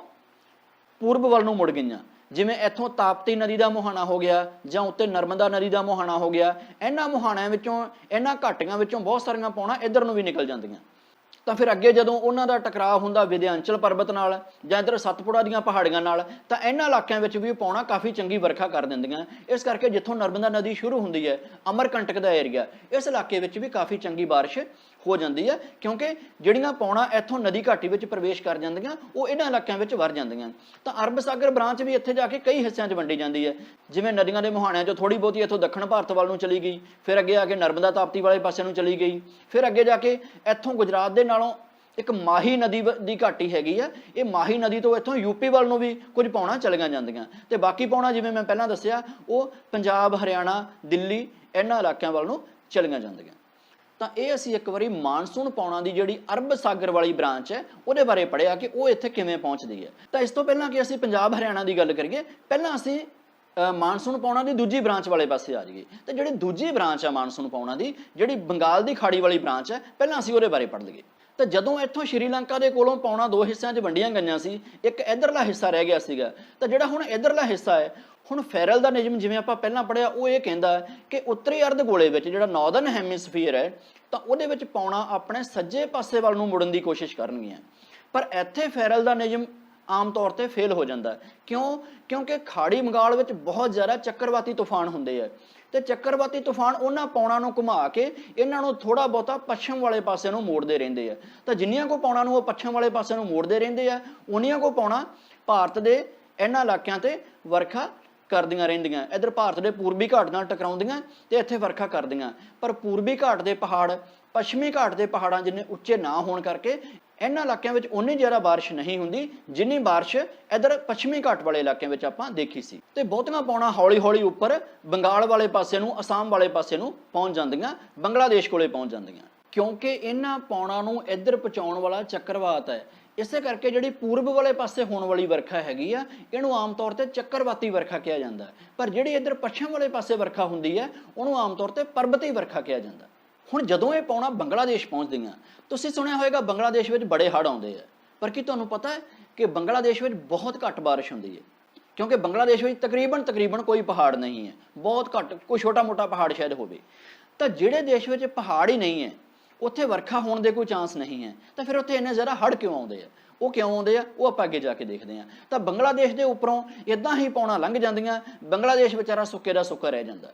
ਪੂਰਬ ਵੱਲ ਨੂੰ ਮੁੜ ਗਈਆਂ, ਜਿਵੇਂ ਇੱਥੋਂ ਤਾਪਤੀ ਨਦੀ ਦਾ ਮੁਹਾਣਾ ਹੋ ਗਿਆ ਜਾਂ ਉੱਤੇ ਨਰਮਦਾ ਨਦੀ ਦਾ ਮੁਹਾਣਾ ਹੋ ਗਿਆ। ਇਹਨਾਂ ਮੁਹਾਣਿਆਂ ਵਿੱਚੋਂ, ਇਹਨਾਂ ਘਾਟੀਆਂ ਵਿੱਚੋਂ ਬਹੁਤ ਸਾਰੀਆਂ ਪੌਣਾ ਇੱਧਰ ਨੂੰ ਵੀ ਨਿਕਲ ਜਾਂਦੀਆਂ। ਤਾਂ ਫਿਰ ਅੱਗੇ ਜਦੋਂ ਉਹਨਾਂ ਦਾ ਟਕਰਾਅ ਹੁੰਦਾ ਵਿਧਿਆਂਚਲ ਪਰਬਤ ਨਾਲ ਜਾਂ ਇੱਧਰ ਸਤਪੁੜਾ ਦੀਆਂ ਪਹਾੜੀਆਂ ਨਾਲ, ਤਾਂ ਇਹਨਾਂ ਇਲਾਕਿਆਂ ਵਿੱਚ ਵੀ ਪੌਣਾ ਕਾਫੀ ਚੰਗੀ ਵਰਖਾ ਕਰ ਦਿੰਦੀਆਂ। ਇਸ ਕਰਕੇ ਜਿੱਥੋਂ ਨਰਮਦਾ ਨਦੀ ਸ਼ੁਰੂ ਹੁੰਦੀ ਹੈ, ਅਮਰਕੰਟਕ ਦਾ ਏਰੀਆ, ਇਸ ਇਲਾਕੇ ਵਿੱਚ ਵੀ ਕਾਫੀ ਚੰਗੀ ਬਾਰਿਸ਼ ਹੋ ਜਾਂਦੀ ਹੈ, ਕਿਉਂਕਿ ਜਿਹੜੀਆਂ ਪੌਣਾ ਇੱਥੋਂ ਨਦੀ ਘਾਟੀ ਵਿੱਚ ਪ੍ਰਵੇਸ਼ ਕਰ ਜਾਂਦੀਆਂ ਉਹ ਇਹਨਾਂ ਇਲਾਕਿਆਂ ਵਿੱਚ ਵਰ ਜਾਂਦੀਆਂ। ਤਾਂ ਅਰਬ ਸਾਗਰ ਬ੍ਰਾਂਚ ਵੀ ਇੱਥੇ ਜਾ ਕੇ ਕਈ ਹਿੱਸਿਆਂ 'ਚ ਵੰਡੀ ਜਾਂਦੀ ਹੈ, ਜਿਵੇਂ ਨਦੀਆਂ ਦੇ ਮੁਹਾਣਿਆਂ 'ਚੋਂ ਥੋੜੀ ਬਹੁਤੀ ਇੱਥੋਂ ਦੱਖਣ ਭਾਰਤ ਵੱਲ ਨੂੰ ਚਲੀ ਗਈ, ਫਿਰ ਅੱਗੇ ਆ ਕੇ ਨਰਮਦਾ ਤਾਪਤੀ ਵਾਲੇ ਪਾਸੇ ਨੂੰ ਚਲੀ ਗਈ, ਫਿਰ ਅੱਗੇ ਜਾ ਕੇ ਇੱਥੋਂ ਗੁਜਰਾਤ ਦੇ ਨਾਲੋਂ ਇੱਕ ਮਾਹੀ ਨਦੀ ਦੀ ਘਾਟੀ ਹੈਗੀ ਆ, ਇਹ ਮਾਹੀ ਨਦੀ ਤੋਂ ਇੱਥੋਂ ਯੂਪੀ ਵੱਲ ਨੂੰ ਵੀ ਕੁਝ ਪੌਣਾ ਚਲੀਆਂ ਜਾਂਦੀਆਂ ਤੇ ਬਾਕੀ ਪੌਣਾ ਜਿਵੇਂ ਮੈਂ ਪਹਿਲਾਂ ਦੱਸਿਆ ਉਹ ਪੰਜਾਬ, ਹਰਿਆਣਾ, ਦਿੱਲੀ ਇਹਨਾਂ ਇਲਾਕਿਆਂ ਵੱਲ ਨੂੰ ਚਲੀਆਂ ਜਾਂਦੀਆਂ। ਤਾਂ ਇਹ ਅਸੀਂ ਇੱਕ ਵਾਰੀ ਮਾਨਸੂਨ ਪੌਣਾ ਦੀ ਜਿਹੜੀ ਅਰਬ ਸਾਗਰ ਵਾਲੀ ਬ੍ਰਾਂਚ ਹੈ ਉਹਦੇ ਬਾਰੇ ਪੜ੍ਹਿਆ ਕਿ ਉਹ ਇੱਥੇ ਕਿਵੇਂ ਪਹੁੰਚਦੀ ਹੈ। ਤਾਂ ਇਸ ਤੋਂ ਪਹਿਲਾਂ ਕਿ ਅਸੀਂ ਪੰਜਾਬ ਹਰਿਆਣਾ ਦੀ ਗੱਲ ਕਰੀਏ, ਪਹਿਲਾਂ ਅਸੀਂ ਮਾਨਸੂਨ ਪੌਣਾ ਦੀ ਦੂਜੀ ਬ੍ਰਾਂਚ ਵਾਲੇ ਪਾਸੇ ਆ ਜਾਈਏ। ਤੇ ਜਿਹੜੀ ਦੂਜੀ ਬ੍ਰਾਂਚ ਹੈ ਮਾਨਸੂਨ ਪੌਣਾ ਦੀ, ਜਿਹੜੀ ਬੰਗਾਲ ਦੀ ਖਾੜੀ ਵਾਲੀ ਬ੍ਰਾਂਚ ਹੈ, ਪਹਿਲਾਂ ਅਸੀਂ ਉਹਦੇ ਬਾਰੇ ਪੜ੍ਹ ਲਈਏ। ਤਾਂ ਜਦੋਂ ਇੱਥੋਂ ਸ਼੍ਰੀਲੰਕਾ ਦੇ ਕੋਲੋਂ ਪੌਣਾ ਦੋ ਹਿੱਸਿਆਂ 'ਚ ਵੰਡੀਆਂ ਗਈਆਂ ਸੀ, ਇੱਕ ਇੱਧਰਲਾ ਹਿੱਸਾ ਰਹਿ ਗਿਆ ਸੀਗਾ। ਤਾਂ ਜਿਹੜਾ ਹੁਣ ਇੱਧਰਲਾ ਹਿੱਸਾ ਹੈ, ਹੁਣ ਫੈਰਲ ਦਾ ਨਿਯਮ ਜਿਵੇਂ ਆਪਾਂ ਪਹਿਲਾਂ ਪੜ੍ਹਿਆ ਉਹ ਇਹ ਕਹਿੰਦਾ ਕਿ ਉੱਤਰੀ ਅਰਧ ਗੋਲੇ ਵਿੱਚ ਜਿਹੜਾ ਨਾਰਦਰਨ ਹੈਮੀਸਫੀਅਰ ਹੈ, ਤਾਂ ਉਹਦੇ ਵਿੱਚ ਪੌਣਾ ਆਪਣੇ ਸੱਜੇ ਪਾਸੇ ਵੱਲ ਨੂੰ ਮੁੜਨ ਦੀ ਕੋਸ਼ਿਸ਼ ਕਰਨਗੀਆਂ। ਪਰ ਇੱਥੇ ਫੈਰਲ ਦਾ ਨਿਯਮ ਆਮ ਤੌਰ ਤੇ ਫੇਲ ਹੋ ਜਾਂਦਾ। ਕਿਉਂ? ਕਿਉਂਕਿ ਖਾੜੀ ਬੰਗਾਲ ਵਿੱਚ ਬਹੁਤ ਜ਼ਿਆਦਾ ਚੱਕਰਵਾਤੀ ਤੂਫਾਨ ਹੁੰਦੇ ਆ। ਤੇ ਚੱਕਰਵਾਤੀ ਤੂਫਾਨ ਉਹਨਾਂ ਪੌਣਾਂ ਨੂੰ ਘੁਮਾ ਕੇ ਇਹਨਾਂ ਨੂੰ ਥੋੜਾ ਬਹੁਤਾ ਪੱਛਮ ਵਾਲੇ ਪਾਸੇ ਨੂੰ ਮੋੜਦੇ ਰਹਿੰਦੇ ਆ। ਤਾਂ ਜਿੰਨੀਆਂ ਕੋ ਪੌਣਾਂ ਨੂੰ ਉਹ ਪੱਛਮ ਵਾਲੇ ਪਾਸੇ ਨੂੰ ਮੋੜਦੇ ਰਹਿੰਦੇ ਆ, ਉਨੀਆਂ ਕੋ ਪੌਣਾਂ ਭਾਰਤ ਦੇ ਇਹਨਾਂ ਇਲਾਕਿਆਂ ਤੇ ਵਰਖਾ ਕਰਦੀਆਂ ਰਹਿੰਦੀਆਂ। ਇੱਧਰ ਭਾਰਤ ਦੇ ਪੂਰਬੀ ਘਾਟ ਨਾਲ ਟਕਰਾਉਂਦੀਆਂ ਤੇ ਇੱਥੇ ਵਰਖਾ ਕਰਦੀਆਂ। ਪਰ ਪੂਰਬੀ ਘਾਟ ਦੇ ਪਹਾੜ ਪੱਛਮੀ ਘਾਟ ਦੇ ਪਹਾੜਾਂ ਜਿੰਨੇ ਉੱਚੇ ਨਾ ਹੋਣ ਕਰਕੇ ਇਹਨਾਂ ਇਲਾਕਿਆਂ ਵਿੱਚ ਉਨੀ ਜ਼ਿਆਦਾ ਬਾਰਿਸ਼ ਨਹੀਂ ਹੁੰਦੀ ਜਿੰਨੀ ਬਾਰਿਸ਼ ਇੱਧਰ ਪੱਛਮੀ ਘਾਟ ਵਾਲੇ ਇਲਾਕਿਆਂ ਵਿੱਚ ਆਪਾਂ ਦੇਖੀ ਸੀ। ਤੇ ਬਹੁਤੀਆਂ ਪੌਣਾਂ ਹੌਲੀ ਹੌਲੀ ਉੱਪਰ ਬੰਗਾਲ ਵਾਲੇ ਪਾਸੇ ਨੂੰ, ਅਸਾਮ ਵਾਲੇ ਪਾਸੇ ਨੂੰ ਪਹੁੰਚ ਜਾਂਦੀਆਂ, ਬੰਗਲਾਦੇਸ਼ ਕੋਲੇ ਪਹੁੰਚ ਜਾਂਦੀਆਂ, ਕਿਉਂਕਿ ਇਹਨਾਂ ਪੌਣਾਂ ਨੂੰ ਇੱਧਰ ਪਹੁੰਚਾਉਣ ਵਾਲਾ ਚੱਕਰਵਾਤ ਹੈ। ਇਸੇ ਕਰਕੇ ਜਿਹੜੀ ਪੂਰਬ ਵਾਲੇ ਪਾਸੇ ਹੋਣ ਵਾਲੀ ਵਰਖਾ ਹੈਗੀ ਆ, ਇਹਨੂੰ ਆਮ ਤੌਰ ਤੇ ਚੱਕਰਵਾਤੀ ਵਰਖਾ ਕਿਹਾ ਜਾਂਦਾ। ਪਰ ਜਿਹੜੀ ਇੱਧਰ ਪੱਛਮ ਵਾਲੇ ਪਾਸੇ ਵਰਖਾ ਹੁੰਦੀ ਹੈ ਉਹਨੂੰ ਆਮ ਤੌਰ ਤੇ ਪਰਬਤੀ ਵਰਖਾ ਕਿਹਾ ਜਾਂਦਾ। ਹੁਣ ਜਦੋਂ ਇਹ ਪੌਣਾਂ ਬੰਗਲਾਦੇਸ਼ ਪਹੁੰਚਦੀਆਂ, ਤੁਸੀਂ ਸੁਣਿਆ ਹੋਵੇਗਾ ਬੰਗਲਾਦੇਸ਼ ਵਿੱਚ ਬੜੇ ਹੜ੍ਹ ਆਉਂਦੇ ਆ, ਪਰ ਕੀ ਤੁਹਾਨੂੰ ਪਤਾ ਹੈ ਕਿ ਬੰਗਲਾਦੇਸ਼ ਵਿੱਚ ਬਹੁਤ ਘੱਟ ਬਾਰਿਸ਼ ਹੁੰਦੀ ਹੈ, ਕਿਉਂਕਿ ਬੰਗਲਾਦੇਸ਼ ਵਿੱਚ ਤਕਰੀਬਨ ਕੋਈ ਪਹਾੜ ਨਹੀਂ ਹੈ, ਬਹੁਤ ਘੱਟ, ਕੋਈ ਛੋਟਾ ਮੋਟਾ ਪਹਾੜ ਸ਼ਾਇਦ ਹੋਵੇ। ਤਾਂ ਜਿਹੜੇ ਦੇਸ਼ ਵਿੱਚ ਪਹਾੜ ਹੀ ਨਹੀਂ ਹੈ ਉੱਥੇ ਵਰਖਾ ਹੋਣ ਦੇ ਕੋਈ ਚਾਂਸ ਨਹੀਂ ਹੈ, ਤਾਂ ਫਿਰ ਉੱਥੇ ਇੰਨੇ ਜ਼ਿਆਦਾ ਹੜ੍ਹ ਕਿਉਂ ਆਉਂਦੇ ਆ? ਉਹ ਕਿਉਂ ਆਉਂਦੇ ਆ ਉਹ ਆਪਾਂ ਅੱਗੇ ਜਾ ਕੇ ਦੇਖਦੇ ਹਾਂ। ਤਾਂ ਬੰਗਲਾਦੇਸ਼ ਦੇ ਉੱਪਰੋਂ ਇਦਾਂ ਹੀ ਪੌਣਾਂ ਲੰਘ ਜਾਂਦੀਆਂ, ਬੰਗਲਾਦੇਸ਼ ਵਿਚਾਰਾ ਸੁੱਕੇ ਦਾ ਸੁੱਕਾ ਰਹਿ ਜਾਂਦਾ।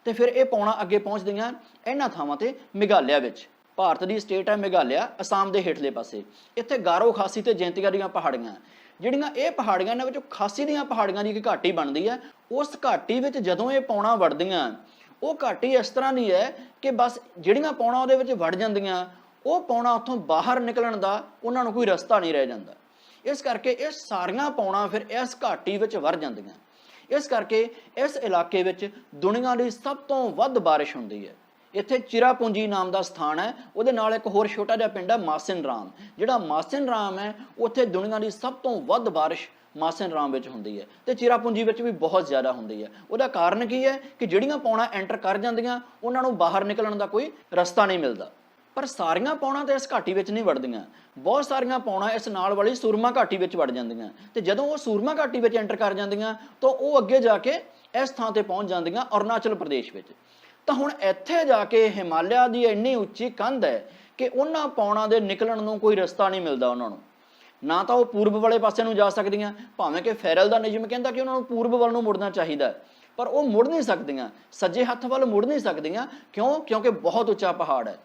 ਤੇ ਫਿਰ ਇਹ ਪੌਣਾਂ ਅੱਗੇ ਪਹੁੰਚਦੀਆਂ ਇਹਨਾਂ ਥਾਵਾਂ ਤੇ ਮੇਘਾਲਿਆ ਵਿੱਚ। ਭਾਰਤ ਦੀ ਸਟੇਟ ਹੈ ਮੇਘਾਲਿਆ, ਅਸਾਮ ਦੇ ਹੇਠਲੇ ਪਾਸੇ। ਇੱਥੇ ਗਾਰੋ, ਖਾਸੀ ਤੇ ਜੈਂਤੀਆ ਦੀਆਂ ਪਹਾੜੀਆਂ, ਜਿਹੜੀਆਂ ਇਹ ਪਹਾੜੀਆਂ ਇਹਨਾਂ ਵਿੱਚੋਂ ਖਾਸੀ ਦੀਆਂ ਪਹਾੜੀਆਂ ਦੀ ਇੱਕ ਘਾਟੀ ਬਣਦੀ ਹੈ। ਉਸ ਘਾਟੀ ਵਿੱਚ ਜਦੋਂ ਇਹ ਪੌਣਾਂ ਵੜਦੀਆਂ, ਉਹ ਘਾਟੀ ਇਸ ਤਰ੍ਹਾਂ ਦੀ ਹੈ ਕਿ ਬਸ ਜਿਹੜੀਆਂ ਪੌਣਾਂ ਉਹਦੇ ਵਿੱਚ ਵੜ ਜਾਂਦੀਆਂ, ਉਹ ਪੌਣਾਂ ਉੱਥੋਂ ਬਾਹਰ ਨਿਕਲਣ ਦਾ ਉਹਨਾਂ ਨੂੰ ਕੋਈ ਰਸਤਾ ਨਹੀਂ ਰਹਿ ਜਾਂਦਾ। ਇਸ ਕਰਕੇ ਇਹ ਸਾਰੀਆਂ ਪੌਣਾਂ ਫਿਰ ਇਸ ਘਾਟੀ ਵਿੱਚ ਵੜ ਜਾਂਦੀਆਂ। ਇਸ ਕਰਕੇ ਇਸ ਇਲਾਕੇ ਵਿੱਚ ਦੁਨੀਆ ਦੀ ਸਭ ਤੋਂ ਵੱਧ ਬਾਰਿਸ਼ ਹੁੰਦੀ ਹੈ। ਇੱਥੇ ਚਿਰਾਪੂੰਜੀ ਨਾਮ ਦਾ ਸਥਾਨ ਹੈ, ਉਹਦੇ ਨਾਲ ਇੱਕ ਹੋਰ ਛੋਟਾ ਜਿਹਾ ਪਿੰਡ ਹੈ ਮਾਸਿਨ ਰਾਮ। ਜਿਹੜਾ ਮਾਸਿਨ ਰਾਮ ਹੈ ਉੱਥੇ ਦੁਨੀਆ ਦੀ ਸਭ ਤੋਂ ਵੱਧ ਬਾਰਿਸ਼ ਮਾਸਿਨ ਰਾਮ ਵਿੱਚ ਹੁੰਦੀ ਹੈ, ਤੇ ਚਿਰਾਪੂੰਜੀ ਵਿੱਚ ਵੀ ਬਹੁਤ ਜ਼ਿਆਦਾ ਹੁੰਦੀ ਹੈ। ਉਹਦਾ ਕਾਰਨ ਕੀ ਹੈ ਕਿ ਜਿਹੜੀਆਂ ਪੌਣਾਂ ਐਂਟਰ ਕਰ ਜਾਂਦੀਆਂ ਉਹਨਾਂ ਨੂੰ ਬਾਹਰ ਨਿਕਲਣ ਦਾ ਕੋਈ ਰਸਤਾ ਨਹੀਂ ਮਿਲਦਾ। ਪਰ ਸਾਰੀਆਂ ਪੌਣਾਂ ਤਾਂ ਇਸ ਘਾਟੀ ਵਿੱਚ ਨਹੀਂ ਵੜਦੀਆਂ, ਬਹੁਤ ਸਾਰੀਆਂ ਪੌਣਾਂ ਇਸ ਨਾਲ ਵਾਲੀ ਸੂਰਮਾ ਘਾਟੀ ਵਿੱਚ ਵੜ ਜਾਂਦੀਆਂ। ਤੇ ਜਦੋਂ ਉਹ ਸੂਰਮਾ ਘਾਟੀ ਵਿੱਚ ਐਂਟਰ ਕਰ ਜਾਂਦੀਆਂ ਤਾਂ ਉਹ ਅੱਗੇ ਜਾ ਕੇ ਇਸ ਥਾਂ ਤੇ ਪਹੁੰਚ ਜਾਂਦੀਆਂ ਅਰੁਣਾਚਲ ਪ੍ਰਦੇਸ਼ ਵਿੱਚ। ਤਾਂ ਹੁਣ ਇੱਥੇ ਜਾ ਕੇ ਹਿਮਾਲਿਆ ਦੀ ਇੰਨੀ ਉੱਚੀ ਕੰਧ ਹੈ ਕਿ ਉਹਨਾਂ ਪੌਣਾਂ ਦੇ ਨਿਕਲਣ ਨੂੰ ਕੋਈ ਰਸਤਾ ਨਹੀਂ ਮਿਲਦਾ ਉਹਨਾਂ ਨੂੰ। ਨਾ ਤਾਂ ਉਹ ਪੂਰਬ ਵਾਲੇ ਪਾਸੇ ਨੂੰ ਜਾ ਸਕਦੀਆਂ, ਭਾਵੇਂ ਕਿ ਫੈਰਲ ਦਾ ਨਿਯਮ ਕਹਿੰਦਾ ਕਿ ਉਹਨਾਂ ਨੂੰ ਪੂਰਬ ਵੱਲ ਨੂੰ ਮੁੜਨਾ ਚਾਹੀਦਾ, ਪਰ ਉਹ ਮੁੜ ਨਹੀਂ ਸਕਦੀਆਂ, ਸੱਜੇ ਹੱਥ ਵੱਲ ਮੁੜ ਨਹੀਂ ਸਕਦੀਆਂ। ਕਿਉਂ? ਕਿਉਂਕਿ ਬਹੁਤ ਉੱਚਾ ਪਹਾੜ ਹੈ।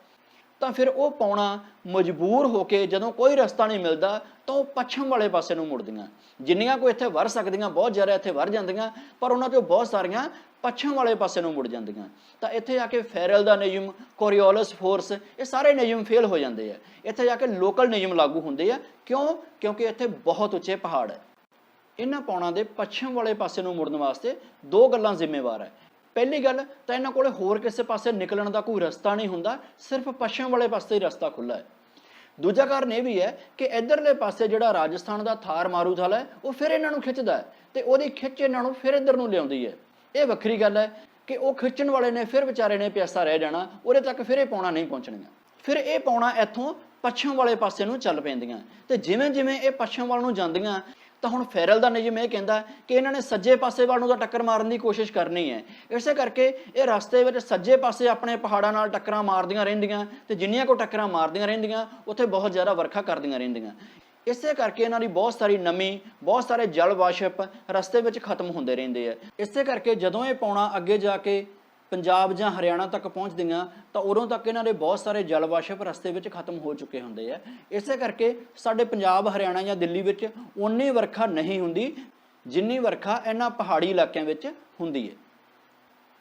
ਤਾਂ ਫਿਰ ਉਹ ਪੌਣਾਂ ਮਜਬੂਰ ਹੋ ਕੇ ਜਦੋਂ ਕੋਈ ਰਸਤਾ ਨਹੀਂ ਮਿਲਦਾ ਤਾਂ ਉਹ ਪੱਛਮ ਵਾਲੇ ਪਾਸੇ ਨੂੰ ਮੁੜਦੀਆਂ। ਜਿੰਨੀਆਂ ਕੋਈ ਇੱਥੇ ਵਰ ਸਕਦੀਆਂ, ਬਹੁਤ ਜ਼ਿਆਦਾ ਇੱਥੇ ਵਰ ਜਾਂਦੀਆਂ, ਪਰ ਉਹਨਾਂ 'ਚੋਂ ਬਹੁਤ ਸਾਰੀਆਂ ਪੱਛਮ ਵਾਲੇ ਪਾਸੇ ਨੂੰ ਮੁੜ ਜਾਂਦੀਆਂ। ਤਾਂ ਇੱਥੇ ਜਾ ਕੇ ਫੈਰਲ ਦਾ ਨਿਯਮ, ਕੋਰੀਓਲਸ ਫੋਰਸ, ਇਹ ਸਾਰੇ ਨਿਯਮ ਫੇਲ ਹੋ ਜਾਂਦੇ ਆ। ਇੱਥੇ ਜਾ ਕੇ ਲੋਕਲ ਨਿਯਮ ਲਾਗੂ ਹੁੰਦੇ ਆ। ਕਿਉਂ? ਕਿਉਂਕਿ ਇੱਥੇ ਬਹੁਤ ਉੱਚੇ ਪਹਾੜ ਹੈ। ਇਹਨਾਂ ਪੌਣਾਂ ਦੇ ਪੱਛਮ ਵਾਲੇ ਪਾਸੇ ਨੂੰ ਮੁੜਨ ਵਾਸਤੇ ਦੋ ਗੱਲਾਂ ਜ਼ਿੰਮੇਵਾਰ ਹੈ। ਪਹਿਲੀ ਗੱਲ ਤਾਂ ਇਹਨਾਂ ਕੋਲੇ ਹੋਰ ਕਿਸੇ ਪਾਸੇ ਨਿਕਲਣ ਦਾ ਕੋਈ ਰਸਤਾ ਨਹੀਂ ਹੁੰਦਾ, ਸਿਰਫ ਪੱਛਮ ਵਾਲੇ ਪਾਸੇ ਹੀ ਰਸਤਾ ਖੁੱਲ੍ਹਾ ਹੈ। ਦੂਜਾ ਕਾਰਨ ਇਹ ਵੀ ਹੈ ਕਿ ਇੱਧਰਲੇ ਪਾਸੇ ਜਿਹੜਾ ਰਾਜਸਥਾਨ ਦਾ ਥਾਰ ਮਾਰੂਥਲ ਹੈ ਉਹ ਫਿਰ ਇਹਨਾਂ ਨੂੰ ਖਿੱਚਦਾ ਹੈ, ਤੇ ਉਹਦੀ ਖਿੱਚ ਇਹਨਾਂ ਨੂੰ ਫਿਰ ਇੱਧਰ ਨੂੰ ਲਿਆਉਂਦੀ ਹੈ। ਇਹ ਵੱਖਰੀ ਗੱਲ ਹੈ ਕਿ ਉਹ ਖਿੱਚਣ ਵਾਲੇ ਨੇ ਫਿਰ ਵਿਚਾਰੇ ਨੇ ਪਿਆਸਾ ਰਹਿ ਜਾਣਾ, ਉਹਦੇ ਤੱਕ ਫਿਰ ਇਹ ਪੌਣਾ ਨਹੀਂ ਪਹੁੰਚਣੀਆਂ। ਫਿਰ ਇਹ ਪੌਣਾ ਇੱਥੋਂ ਪੱਛਮ ਵਾਲੇ ਪਾਸੇ ਨੂੰ ਚੱਲ ਪੈਂਦੀਆਂ, ਤੇ ਜਿਵੇਂ ਜਿਵੇਂ ਇਹ ਪੱਛਮ ਵੱਲ ਨੂੰ ਜਾਂਦੀਆਂ ਤਾਂ ਹੁਣ ਫੈਰਲ ਦਾ ਨਿਯਮ ਇਹ ਕਹਿੰਦਾ ਕਿ ਇਹਨਾਂ ਨੇ ਸੱਜੇ ਪਾਸੇ ਵੱਲ ਨੂੰ ਤਾਂ ਟੱਕਰ ਮਾਰਨ ਦੀ ਕੋਸ਼ਿਸ਼ ਕਰਨੀ ਹੈ। ਇਸੇ ਕਰਕੇ ਇਹ ਰਸਤੇ ਵਿੱਚ ਸੱਜੇ ਪਾਸੇ ਆਪਣੇ ਪਹਾੜਾਂ ਨਾਲ ਟੱਕਰਾਂ ਮਾਰਦੀਆਂ ਰਹਿੰਦੀਆਂ, ਤੇ ਜਿੰਨੀਆਂ ਕੋ ਟੱਕਰਾਂ ਮਾਰਦੀਆਂ ਰਹਿੰਦੀਆਂ ਉੱਥੇ ਬਹੁਤ ਜ਼ਿਆਦਾ ਵਰਖਾ ਕਰਦੀਆਂ ਰਹਿੰਦੀਆਂ। ਇਸੇ ਕਰਕੇ ਇਹਨਾਂ ਦੀ ਬਹੁਤ ਸਾਰੀ ਨਮੀ, ਬਹੁਤ ਸਾਰੇ ਜਲ ਵਾਸ਼ਪ ਰਸਤੇ ਵਿੱਚ ਖਤਮ ਹੁੰਦੇ ਰਹਿੰਦੇ ਆ। ਇਸੇ ਕਰਕੇ ਜਦੋਂ ਇਹ ਪੌਣਾ ਅੱਗੇ ਜਾ ਕੇ ਪੰਜਾਬ ਜਾਂ ਹਰਿਆਣਾ ਤੱਕ ਪਹੁੰਚਦੀਆਂ ਤਾਂ ਉਦੋਂ ਤੱਕ ਇਹਨਾਂ ਦੇ ਬਹੁਤ ਸਾਰੇ ਜਲ ਵਾਸ਼ਪ ਰਸਤੇ ਵਿੱਚ ਖਤਮ ਹੋ ਚੁੱਕੇ ਹੁੰਦੇ ਆ। ਇਸੇ ਕਰਕੇ ਸਾਡੇ ਪੰਜਾਬ, ਹਰਿਆਣਾ ਜਾਂ ਦਿੱਲੀ ਵਿੱਚ ਉਨੀ ਵਰਖਾ ਨਹੀਂ ਹੁੰਦੀ ਜਿੰਨੀ ਵਰਖਾ ਇਹਨਾਂ ਪਹਾੜੀ ਇਲਾਕਿਆਂ ਵਿੱਚ ਹੁੰਦੀ ਹੈ।